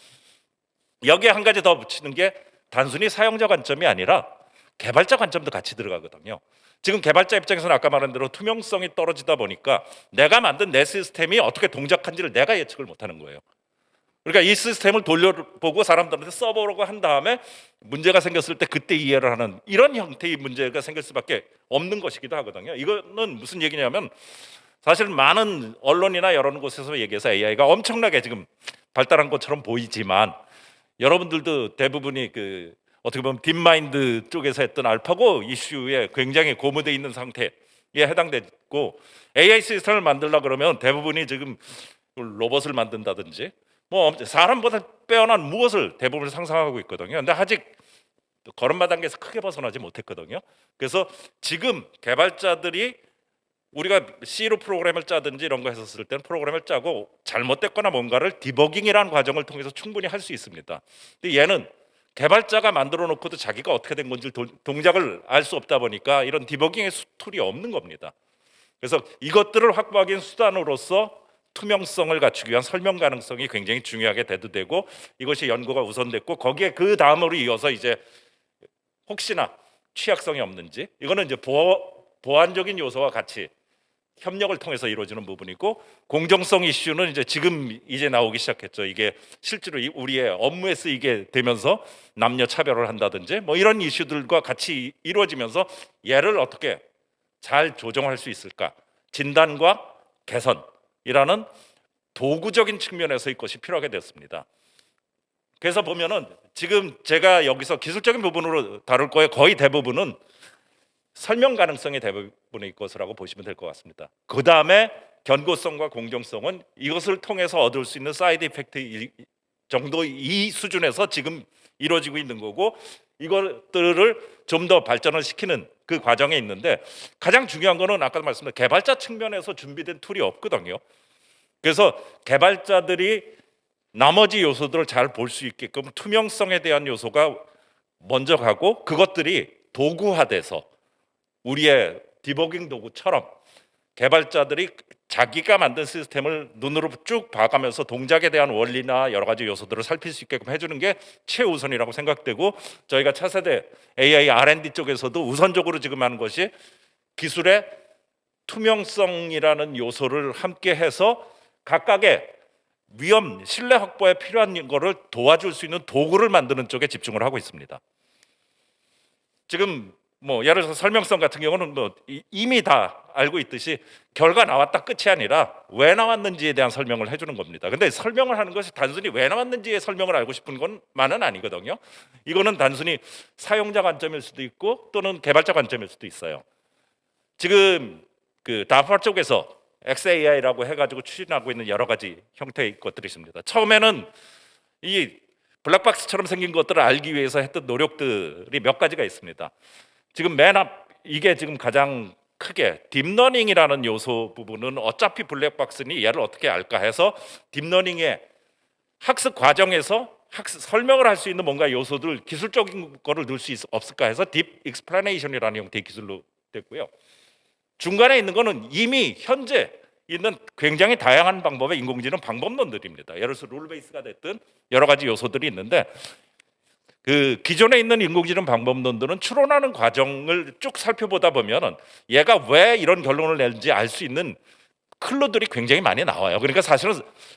여기에 한 가지 더 붙이는 게 단순히 사용자 관점이 아니라 개발자 관점도 같이 들어가거든요. 지금 개발자 입장에서는 아까 말한 대로 투명성이 떨어지다 보니까 내가 만든 내 시스템이 어떻게 동작한지를 내가 예측을 못하는 거예요. 그러니까 이 시스템을 돌려보고 사람들한테 써보라고 한 다음에 문제가 생겼을 때 그때 이해를 하는 이런 형태의 문제가 생길 수밖에 없는 것이기도 하거든요. 이거는 무슨 얘기냐면 사실 많은 언론이나 여러 곳에서 얘기해서 AI가 엄청나게 지금 발달한 것처럼 보이지만 여러분들도 대부분이 그 어떻게 보면 딥마인드 쪽에서 했던 알파고 이슈에 굉장히 고무돼 있는 상태에 해당되고 AI 시스템을 만들려 그러면 대부분이 지금 로봇을 만든다든지 뭐 사람보다 빼어난 무엇을 대부분 상상하고 있거든요. 근데 아직 걸음마 단계에서 크게 벗어나지 못했거든요. 그래서 지금 개발자들이 우리가 C로 프로그램을 짜든지 이런 거 했었을 때는 프로그램을 짜고 잘못됐거나 뭔가를 디버깅이라는 과정을 통해서 충분히 할 수 있습니다. 근데 얘는 개발자가 만들어 놓고도 자기가 어떻게 된 건지 동작을 알 수 없다 보니까 이런 디버깅의 툴이 없는 겁니다. 그래서 이것들을 확보하기 위한 수단으로서 투명성을 갖추기 위한 설명 가능성이 굉장히 중요하게 대두되고 이것이 연구가 우선됐고 거기에 그 다음으로 이어서 이제 혹시나 취약성이 없는지 이거는 이제 보완적인 요소와 같이 협력을 통해서 이루어지는 부분이고 공정성 이슈는 이제 지금 이제 나오기 시작했죠. 이게 실제로 우리의 업무에 쓰이게 되면서 남녀 차별을 한다든지 뭐 이런 이슈들과 같이 이루어지면서 얘를 어떻게 잘 조정할 수 있을까? 진단과 개선이라는 도구적인 측면에서의 것이 필요하게 됐습니다. 그래서 보면은 지금 제가 여기서 기술적인 부분으로 다룰 거에 거의 대부분은 설명 가능성의 대부분의 것이라고 보시면 될 것 같습니다. 그 다음에 견고성과 공정성은 이것을 통해서 얻을 수 있는 사이드 이펙트 정도 이 수준에서 지금 이루어지고 있는 거고 이것들을 좀 더 발전을 시키는 그 과정에 있는데 가장 중요한 거는 아까 말씀드린 개발자 측면에서 준비된 툴이 없거든요. 그래서 개발자들이 나머지 요소들을 잘 볼 수 있게끔 투명성에 대한 요소가 먼저 가고 그것들이 도구화돼서 우리의 디버깅 도구처럼 개발자들이 자기가 만든 시스템을 눈으로 쭉 봐가면서 동작에 대한 원리나 여러 가지 요소들을 살필 수 있게끔 해주는 게 최우선이라고 생각되고 저희가 차세대 AI R&D 쪽에서도 우선적으로 지금 하는 것이 기술의 투명성이라는 요소를 함께 해서 각각의 위험, 신뢰 확보에 필요한 거를 도와줄 수 있는 도구를 만드는 쪽에 집중을 하고 있습니다. 지금 뭐 예를 들어서 설명성 같은 경우는 뭐 이미 다 알고 있듯이 결과 나왔다 끝이 아니라 왜 나왔는지에 대한 설명을 해주는 겁니다. 근데 설명을 하는 것이 단순히 왜 나왔는지의 설명을 알고 싶은 것만은 아니거든요. 이거는 단순히 사용자 관점일 수도 있고 또는 개발자 관점일 수도 있어요. 지금 그 다파 쪽에서 XAI라고 해가지고 추진하고 있는 여러 가지 형태의 것들이 있습니다. 처음에는 이 블랙박스처럼 생긴 것들을 알기 위해서 했던 노력들이 몇 가지가 있습니다. 지금 맨 앞 이게 지금 가장 크게 딥러닝이라는 요소 부분은 어차피 블랙박스니 얘를 어떻게 알까 해서 딥러닝의 학습 과정에서 설명을 할 수 있는 뭔가 요소들 기술적인 거를 넣을 수 없을까 해서 딥 익스플래네이션이라는 형태의 기술로 됐고요. 중간에 있는 거는 이미 현재 있는 굉장히 다양한 방법의 인공지능 방법론들입니다. 예를 들어서 룰 베이스가 됐든 여러 가지 요소들이 있는데 그 기존에 있는 인공지능 방법론들은 추론하는 과정을 쭉 살펴보다 보면은 얘가 왜 이런 결론을 낼지 알 수 있는 클루들이 굉장히 많이 나와요. 그러니까 사실은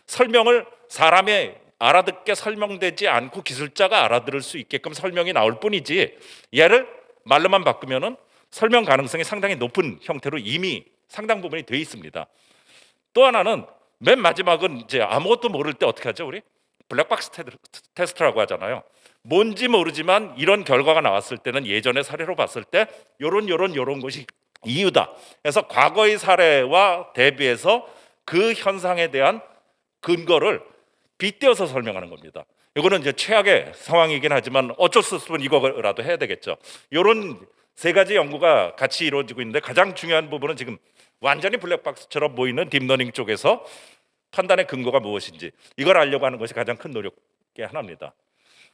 설명을 사람이 알아듣게 설명되지 않고 기술자가 알아들을 수 있게끔 설명이 나올 뿐이지 얘를 말로만 바꾸면은 설명 가능성이 상당히 높은 형태로 이미 상당 부분이 돼 있습니다. 또 하나는 맨 마지막은 이제 아무것도 모를 때 어떻게 하죠? 우리 블랙박스 테스트라고 하잖아요. 뭔지 모르지만 이런 결과가 나왔을 때는 예전의 사례로 봤을 때 요런 것이 이유다. 그래서 과거의 사례와 대비해서 그 현상에 대한 근거를 빗대어서 설명하는 겁니다. 이거는 이제 최악의 상황이긴 하지만 어쩔 수 없으면 이거라도 해야 되겠죠. 이런 세 가지 연구가 같이 이루어지고 있는데 가장 중요한 부분은 지금 완전히 블랙박스처럼 보이는 딥러닝 쪽에서 판단의 근거가 무엇인지 이걸 알려고 하는 것이 가장 큰 노력 중에 하나입니다.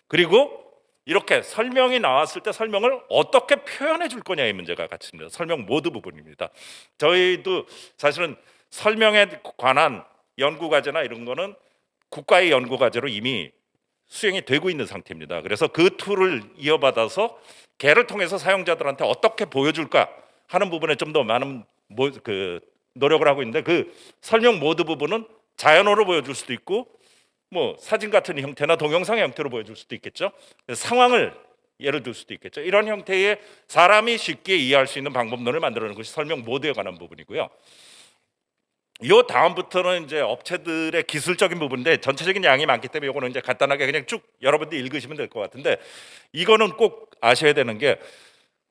그리고 이렇게 설명이 나왔을 때 설명을 어떻게 표현해 줄 거냐의 문제가 같이 있습니다. 설명 모드 부분입니다. 저희도 사실은 설명에 관한 연구 과제나 이런 거는 국가의 연구 과제로 이미 수행이 되고 있는 상태입니다. 그래서 그 툴을 이어받아서 걔를 통해서 사용자들한테 어떻게 보여줄까 하는 부분에 좀 더 많은 노력을 하고 있는데 그 설명 모드 부분은 자연어로 보여줄 수도 있고 뭐 사진 같은 형태나 동영상의 형태로 보여줄 수도 있겠죠. 상황을 예를 들 수도 있겠죠. 이런 형태의 사람이 쉽게 이해할 수 있는 방법론을 만들어내는 것이 설명 모드에 관한 부분이고요. 요 다음부터는 이제 업체들의 기술적인 부분인데 전체적인 양이 많기 때문에 이거는 이제 간단하게 그냥 쭉 여러분들이 읽으시면 될 것 같은데 이거는 꼭 아셔야 되는 게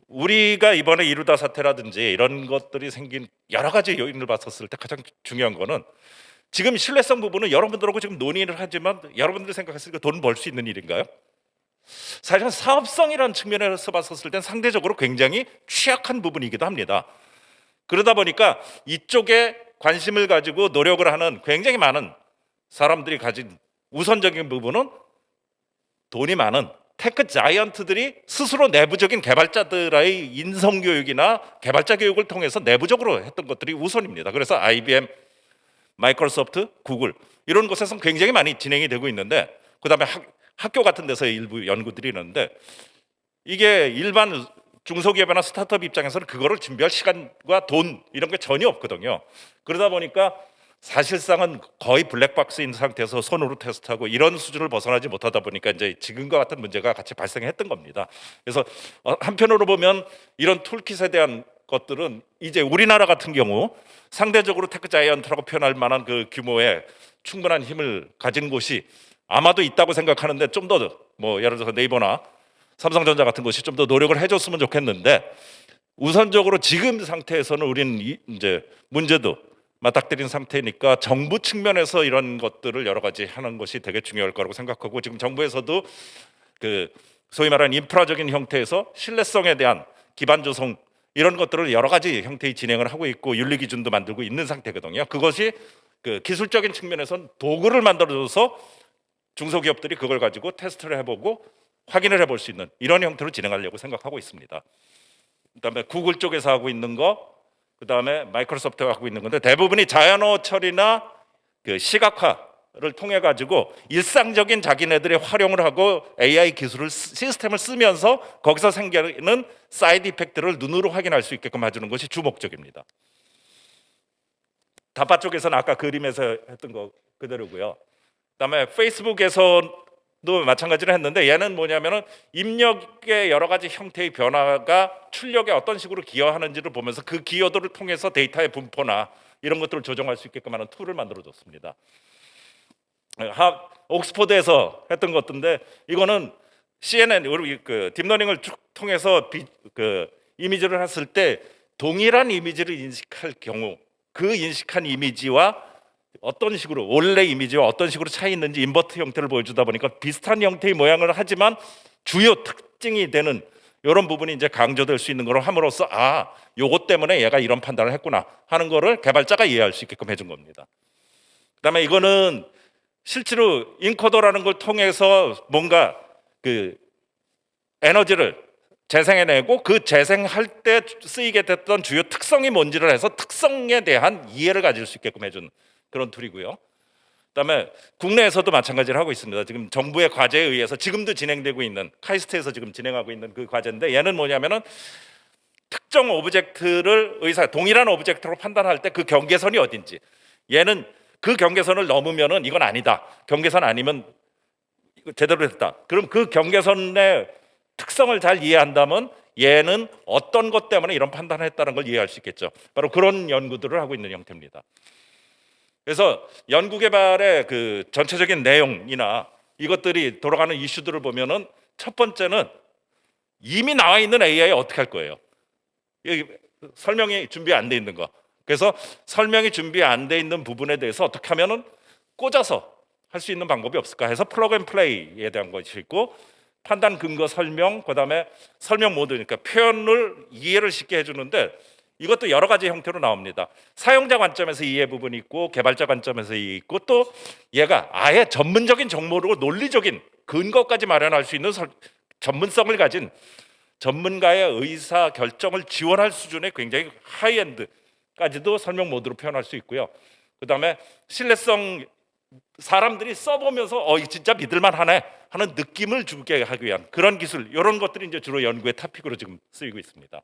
우리가 이번에 이루다 사태라든지 이런 것들이 생긴 여러 가지 요인을 봤었을 때 가장 중요한 거는 지금 신뢰성 부분은 여러분들하고 지금 논의를 하지만 여러분들이 생각했을 때 돈 벌 수 있는 일인가요? 사실은 사업성이라는 측면에서 봤었을 땐 상대적으로 굉장히 취약한 부분이기도 합니다. 그러다 보니까 이쪽에 관심을 가지고 노력을 하는 굉장히 많은 사람들이 가진 우선적인 부분은 돈이 많은 테크 자이언트들이 스스로 내부적인 개발자들의 인성교육이나 개발자 교육을 통해서 내부적으로 했던 것들이 우선입니다. 그래서 IBM, 마이크로소프트, 구글 이런 곳에서는 굉장히 많이 진행이 되고 있는데 그다음에 학교 같은 데서 일부 연구들이 있는데 이게 일반 중소기업이나 스타트업 입장에서는 그거를 준비할 시간과 돈 이런 게 전혀 없거든요. 그러다 보니까 사실상은 거의 블랙박스인 상태에서 손으로 테스트하고 이런 수준을 벗어나지 못하다 보니까 이제 지금과 같은 문제가 같이 발생했던 겁니다. 그래서 한편으로 보면 이런 툴킷에 대한 것들은 이제 우리나라 같은 경우 상대적으로 테크 자이언트라고 표현할 만한 그 규모의 충분한 힘을 가진 곳이 아마도 있다고 생각하는데 좀 더 뭐 예를 들어서 네이버나 삼성전자 같은 곳이 좀 더 노력을 해줬으면 좋겠는데 우선적으로 지금 상태에서는 우리는 이제 문제도 맞닥뜨린 상태니까 정부 측면에서 이런 것들을 여러 가지 하는 것이 되게 중요할 거라고 생각하고 지금 정부에서도 그 소위 말하는 인프라적인 형태에서 신뢰성에 대한 기반 조성 이런 것들을 여러 가지 형태의 진행을 하고 있고 윤리 기준도 만들고 있는 상태거든요. 그것이 그 기술적인 측면에서는 도구를 만들어줘서 중소기업들이 그걸 가지고 테스트를 해보고 확인을 해볼 수 있는 이런 형태로 진행하려고 생각하고 있습니다. 그다음에 구글 쪽에서 하고 있는 거, 그다음에 마이크로소프트가 하고 있는 건데 대부분이 자연어 처리나 그 시각화를 통해 가지고 일상적인 자기네들이 활용을 하고 AI 기술을 시스템을 쓰면서 거기서 생기는 사이드 이펙트를 눈으로 확인할 수 있게끔 해주는 것이 주 목적입니다. 다파 쪽에서는 아까 그림에서 했던 거 그대로고요. 그다음에 페이스북에서도 마찬가지로 했는데 얘는 뭐냐면은 입력의 여러 가지 형태의 변화가 출력에 어떤 식으로 기여하는지를 보면서 그 기여도를 통해서 데이터의 분포나 이런 것들을 조정할 수 있게끔 하는 툴을 만들어줬습니다. 옥스퍼드에서 했던 것인데 이거는 CNN 우리 그 딥러닝을 쭉 통해서 그 이미지를 했을 때 동일한 이미지를 인식할 경우 그 인식한 이미지와 어떤 식으로 원래 이미지와 어떤 식으로 차이 있는지 인버트 형태를 보여주다 보니까 비슷한 형태의 모양을 하지만 주요 특징이 되는 이런 부분이 이제 강조될 수 있는 걸 함으로써 아, 요것 때문에 얘가 이런 판단을 했구나 하는 거를 개발자가 이해할 수 있게끔 해준 겁니다. 그다음에 이거는 실제로 인코더라는 걸 통해서 뭔가 그 에너지를 재생해내고 그 재생할 때 쓰이게 됐던 주요 특성이 뭔지를 해서 특성에 대한 이해를 가질 수 있게끔 해준 그런 툴이고요. 그다음에 국내에서도 마찬가지를 하고 있습니다. 지금 정부의 과제에 의해서 지금도 진행되고 있는 카이스트에서 지금 진행하고 있는 그 과제인데, 얘는 뭐냐면은 특정 오브젝트를 동일한 오브젝트로 판단할 때 그 경계선이 어딘지, 얘는 그 경계선을 넘으면은 이건 아니다, 경계선 아니면 이거 제대로 됐다, 그럼 그 경계선의 특성을 잘 이해한다면 얘는 어떤 것 때문에 이런 판단을 했다는 걸 이해할 수 있겠죠. 바로 그런 연구들을 하고 있는 형태입니다. 그래서 연구개발의 그 전체적인 내용이나 이것들이 돌아가는 이슈들을 보면은, 첫 번째는 이미 나와 있는 AI 어떻게 할 거예요? 여기 설명이 준비 안 돼 있는 거. 그래서 설명이 준비 안 돼 있는 부분에 대해서 어떻게 하면은 꽂아서 할 수 있는 방법이 없을까 해서 플러그 앤 플레이에 대한 것이 있고, 판단 근거 설명, 그다음에 설명 모드, 그러니까 표현을 이해를 쉽게 해주는데 이것도 여러 가지 형태로 나옵니다. 사용자 관점에서 이해 부분이 있고, 개발자 관점에서 이해 있고, 또 얘가 아예 전문적인 정보로 논리적인 근거까지 마련할 수 있는 전문성을 가진 전문가의 의사 결정을 지원할 수준의 굉장히 하이엔드까지도 설명 모드로 표현할 수 있고요. 그다음에 신뢰성, 사람들이 써보면서 이거 진짜 믿을만하네 하는 느낌을 주게 하기 위한 그런 기술, 이런 것들이 이제 주로 연구의 토픽으로 지금 쓰이고 있습니다.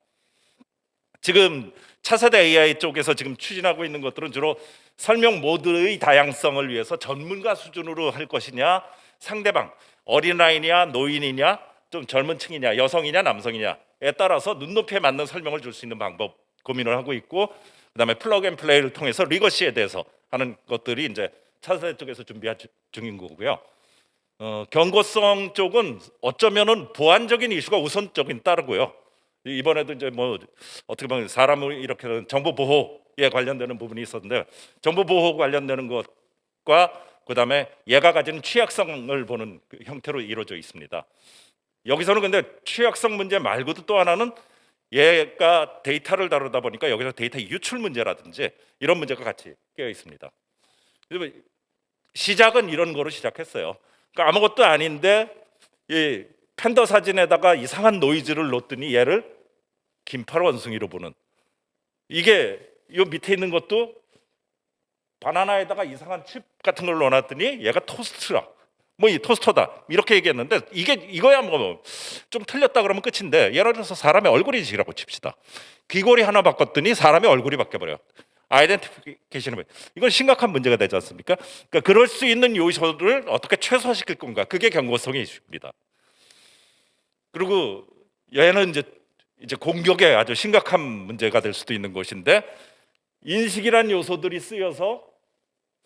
지금 차세대 AI 쪽에서 지금 추진하고 있는 것들은 주로 설명 모드의 다양성을 위해서 전문가 수준으로 할 것이냐, 상대방 어린아이냐 노인이냐 좀 젊은 층이냐 여성이냐 남성이냐에 따라서 눈높이에 맞는 설명을 줄 수 있는 방법 고민을 하고 있고, 그다음에 플러그 앤 플레이를 통해서 리거시에 대해서 하는 것들이 이제 차세대 쪽에서 준비 중인 거고요. 경고성 쪽은 어쩌면은 보안적인 이슈가 우선적인 따르고요. 이번에도 이제 뭐 어떻게 보면 사람을 이렇게 정보 보호에 관련되는 부분이 있었는데, 정보 보호 관련되는 것과 그다음에 얘가 가진 취약성을 보는 그 형태로 이루어져 있습니다. 여기서는 근데 취약성 문제 말고도 또 하나는 얘가 데이터를 다루다 보니까 여기서 데이터 유출 문제라든지 이런 문제가 같이 끼어 있습니다. 그래서 시작은 이런 거로 시작했어요. 그러니까 아무것도 아닌데 이 팬더 사진에다가 이상한 노이즈를 넣었더니 얘를 긴팔 원숭이로 보는, 이게 이 밑에 있는 것도 바나나에다가 이상한 칩 같은 걸 넣어놨더니 얘가 토스트라, 뭐 이 토스터다 이렇게 얘기했는데, 이거야 뭐 좀 틀렸다 그러면 끝인데, 예를 들어서 사람의 얼굴이지라고 칩시다. 귀걸이 하나 바꿨더니 사람의 얼굴이 바뀌어버려요. 아이덴티피케이션을, 이건 심각한 문제가 되지 않습니까? 그러니까 그럴 수 있는 요소를 어떻게 최소화시킬 건가, 그게 경고성의 이슈입니다. 그리고 얘는 이제 공격에 아주 심각한 문제가 될 수도 있는 것인데, 인식이란 요소들이 쓰여서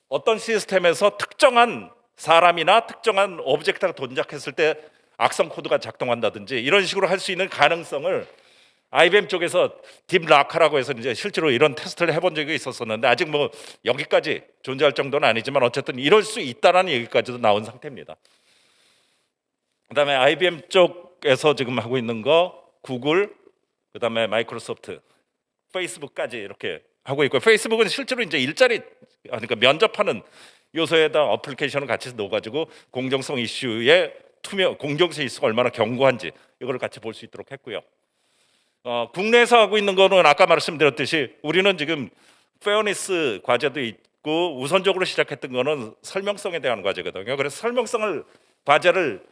어떤 시스템에서 특정한 사람이나 특정한 오브젝트가 동작했을 때 악성 코드가 작동한다든지 이런 식으로 할 수 있는 가능성을 IBM 쪽에서 딥라카라고 해서 이제 실제로 이런 테스트를 해본 적이 있었었는데, 아직 뭐 여기까지 존재할 정도는 아니지만 어쨌든 이럴 수 있다라는 얘기까지도 나온 상태입니다. 그다음에 IBM 쪽에서 지금 하고 있는 거 구글, 그다음에 마이크로소프트, 페이스북까지 이렇게 하고 있고, 페이스북은 실제로 이제 일자리, 그러니까 면접하는 요소에다 어플리케이션을 같이 넣어가지고 공정성 이슈의 공정성 이슈가 얼마나 견고한지 이걸 같이 볼 수 있도록 했고요. 국내에서 하고 있는 거는 아까 말씀드렸듯이 우리는 지금 페어니스 과제도 있고, 우선적으로 시작했던 거는 설명성에 대한 과제거든요. 그래서 설명성을 과제를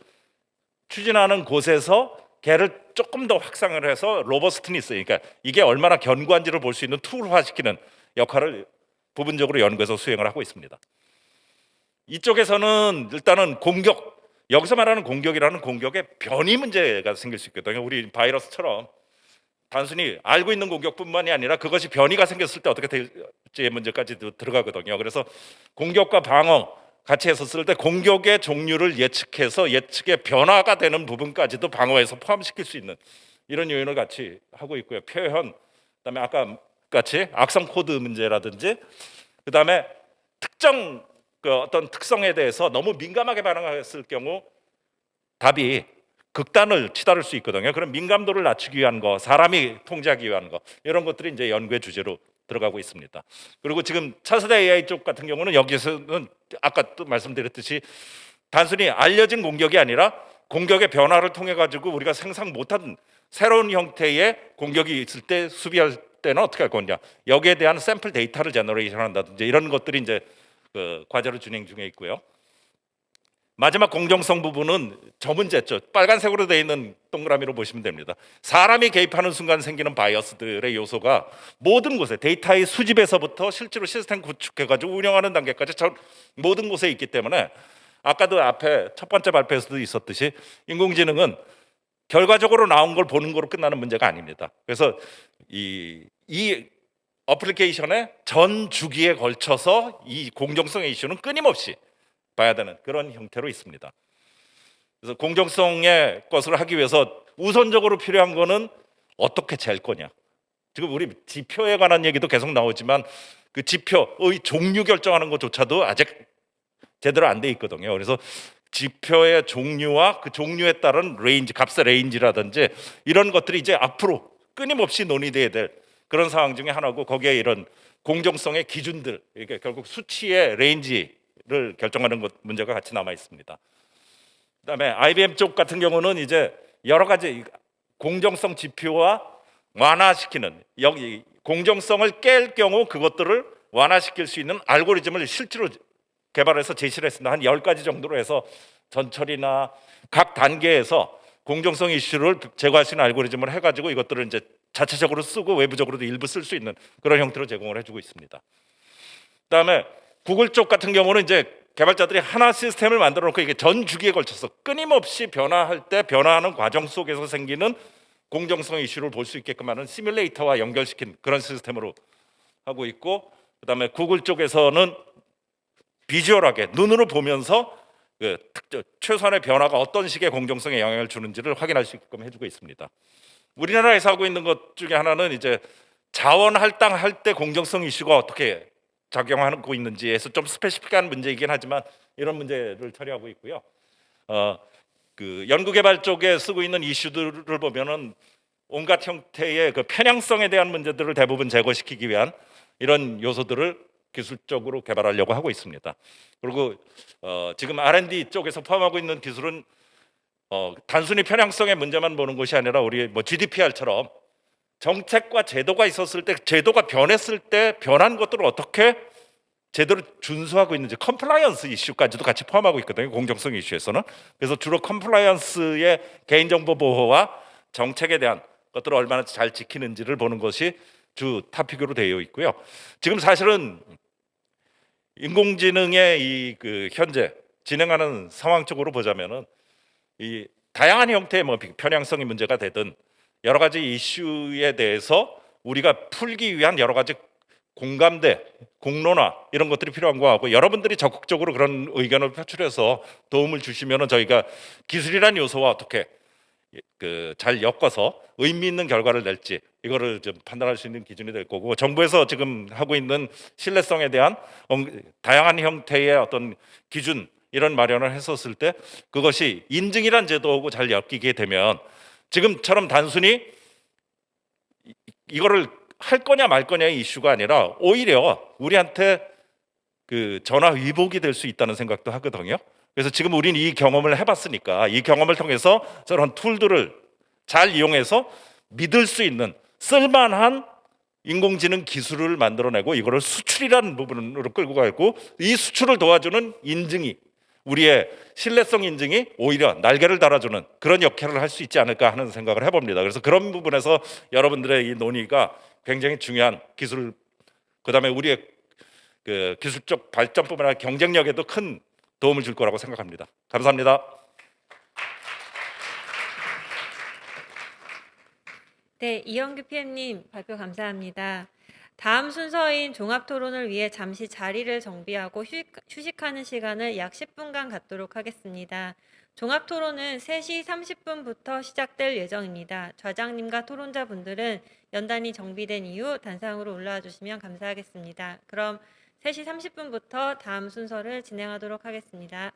추진하는 곳에서 걔를 조금 더 확산을 해서 로버스트니스, 그러니까 이게 얼마나 견고한지를 볼 수 있는 툴화시키는 역할을 부분적으로 연구해서 수행을 하고 있습니다. 이쪽에서는 일단은 여기서 말하는 공격이라는 공격의 변이 문제가 생길 수 있거든요. 우리 바이러스처럼 단순히 알고 있는 공격뿐만이 아니라 그것이 변이가 생겼을 때 어떻게 될지의 문제까지도 들어가거든요. 그래서 공격과 방어 같이 해서 쓸 때 공격의 종류를 예측해서 예측의 변화가 되는 부분까지도 방어에서 포함시킬 수 있는 이런 요인을 같이 하고 있고요. 표현, 그다음에 아까 같이 악성 코드 문제라든지, 그다음에 특정 어떤 특성에 대해서 너무 민감하게 반응했을 경우 답이 극단을 치달을 수 있거든요. 그런 민감도를 낮추기 위한 거, 사람이 통제하기 위한 거, 이런 것들이 이제 연구의 주제로 들어가고 있습니다. 그리고 지금 차세대 AI 쪽 같은 경우는 여기서는 아까 또 말씀드렸듯이 단순히 알려진 공격이 아니라 공격의 변화를 통해 가지고 우리가 상상 못한 새로운 형태의 공격이 있을 때 수비할 때는 어떻게 할 거냐, 여기에 대한 샘플 데이터를 제너레이션 한다든지 이런 것들이 이제 그 과제로 진행 중에 있고요. 마지막 공정성 부분은 저 문제죠. 빨간색으로 되어 있는 동그라미로 보시면 됩니다. 사람이 개입하는 순간 생기는 바이어스들의 요소가 모든 곳에, 데이터의 수집에서부터 실제로 시스템 구축해가지고 운영하는 단계까지 모든 곳에 있기 때문에, 아까도 앞에 첫 번째 발표에서도 있었듯이 인공지능은 결과적으로 나온 걸 보는 거로 끝나는 문제가 아닙니다. 그래서 이 어플리케이션의 전 주기에 걸쳐서 이 공정성의 이슈는 끊임없이 봐야 되는 그런 형태로 있습니다. 그래서 공정성의 것을 하기 위해서 우선적으로 필요한 거는 어떻게 잴 거냐. 지금 우리 지표에 관한 얘기도 계속 나오지만 그 지표의 종류 결정하는 것조차도 아직 제대로 안 돼 있거든요. 그래서 지표의 종류와 그 종류에 따른 레인지, 값의 레인지라든지 이런 것들이 이제 앞으로 끊임없이 논의돼야 될 그런 상황 중에 하나고, 거기에 이런 공정성의 기준들, 이게 결국 수치의 레인지를 결정하는 것 문제가 같이 남아 있습니다. 그다음에 IBM 쪽 같은 경우는 이제 여러 가지 공정성 지표와 완화시키는, 여기 공정성을 깰 경우 그것들을 완화시킬 수 있는 알고리즘을 실제로 개발해서 제시를 했습니다. 한 10가지 정도로 해서 전처리나 각 단계에서 공정성 이슈를 제거할 수 있는 알고리즘을 해가지고 이것들을 이제 자체적으로 쓰고 외부적으로도 일부 쓸 수 있는 그런 형태로 제공을 해주고 있습니다. 그다음에 구글 쪽 같은 경우는 이제 개발자들이 하나 시스템을 만들어 놓고 이게 전 주기에 걸쳐서 끊임없이 변화할 때 변화하는 과정 속에서 생기는 공정성 이슈를 볼 수 있게끔 하는 시뮬레이터와 연결시킨 그런 시스템으로 하고 있고, 그다음에 구글 쪽에서는 비주얼하게 눈으로 보면서 그 최소한의 변화가 어떤 식의 공정성에 영향을 주는지를 확인할 수 있게끔 해주고 있습니다. 우리나라에서 하고 있는 것 중에 하나는 이제 자원 할당할 때 공정성 이슈가 어떻게 작용하고 있는지에서 좀 스페시픽한 문제이긴 하지만 이런 문제를 처리하고 있고요. 그 연구개발 쪽에 쓰고 있는 이슈들을 보면은 온갖 형태의 그 편향성에 대한 문제들을 대부분 제거시키기 위한 이런 요소들을 기술적으로 개발하려고 하고 있습니다. 그리고 지금 R&D 쪽에서 포함하고 있는 기술은 단순히 편향성의 문제만 보는 것이 아니라 우리 뭐 GDPR처럼 정책과 제도가 있었을 때, 제도가 변했을 때 변한 것들을 어떻게 제대로 준수하고 있는지, 컴플라이언스 이슈까지도 같이 포함하고 있거든요. 공정성 이슈에서는. 그래서 주로 컴플라이언스의 개인정보 보호와 정책에 대한 것들을 얼마나 잘 지키는지를 보는 것이 주 토픽으로 되어 있고요. 지금 사실은 인공지능의 이 그 현재 진행하는 상황 쪽으로 보자면은 이 다양한 형태의 뭐 편향성의 문제가 되든 여러 가지 이슈에 대해서 우리가 풀기 위한 여러 가지 공감대, 공론화 이런 것들이 필요한 거하고, 여러분들이 적극적으로 그런 의견을 표출해서 도움을 주시면은 저희가 기술이란 요소와 어떻게 그 잘 엮어서 의미 있는 결과를 낼지 이거를 좀 판단할 수 있는 기준이 될 거고, 정부에서 지금 하고 있는 신뢰성에 대한 다양한 형태의 어떤 기준 이런 마련을 했었을 때 그것이 인증이란 제도하고 잘 엮이게 되면 지금처럼 단순히 이거를 할 거냐 말 거냐의 이슈가 아니라 오히려 우리한테 그 전화 위복이 될 수 있다는 생각도 하거든요. 그래서 지금 우리는 이 경험을 해봤으니까 이 경험을 통해서 저런 툴들을 잘 이용해서 믿을 수 있는 쓸만한 인공지능 기술을 만들어내고 이거를 수출이라는 부분으로 끌고 가고, 이 수출을 도와주는 인증이, 우리의 신뢰성 인증이 오히려 날개를 달아주는 그런 역할을 할 수 있지 않을까 하는 생각을 해봅니다. 그래서 그런 부분에서 여러분들의 이 논의가 굉장히 중요한 기술, 그다음에 우리의 그 기술적 발전뿐만 아니라 경쟁력에도 큰 도움을 줄 거라고 생각합니다. 감사합니다. 네, 이영규 PM님 발표 감사합니다. 다음 순서인 종합토론을 위해 잠시 자리를 정비하고 휴식하는 시간을 약 10분간 갖도록 하겠습니다. 종합토론은 3시 30분부터 시작될 예정입니다. 좌장님과 토론자분들은 연단이 정비된 이후 단상으로 올라와 주시면 감사하겠습니다. 그럼 3시 30분부터 다음 순서를 진행하도록 하겠습니다.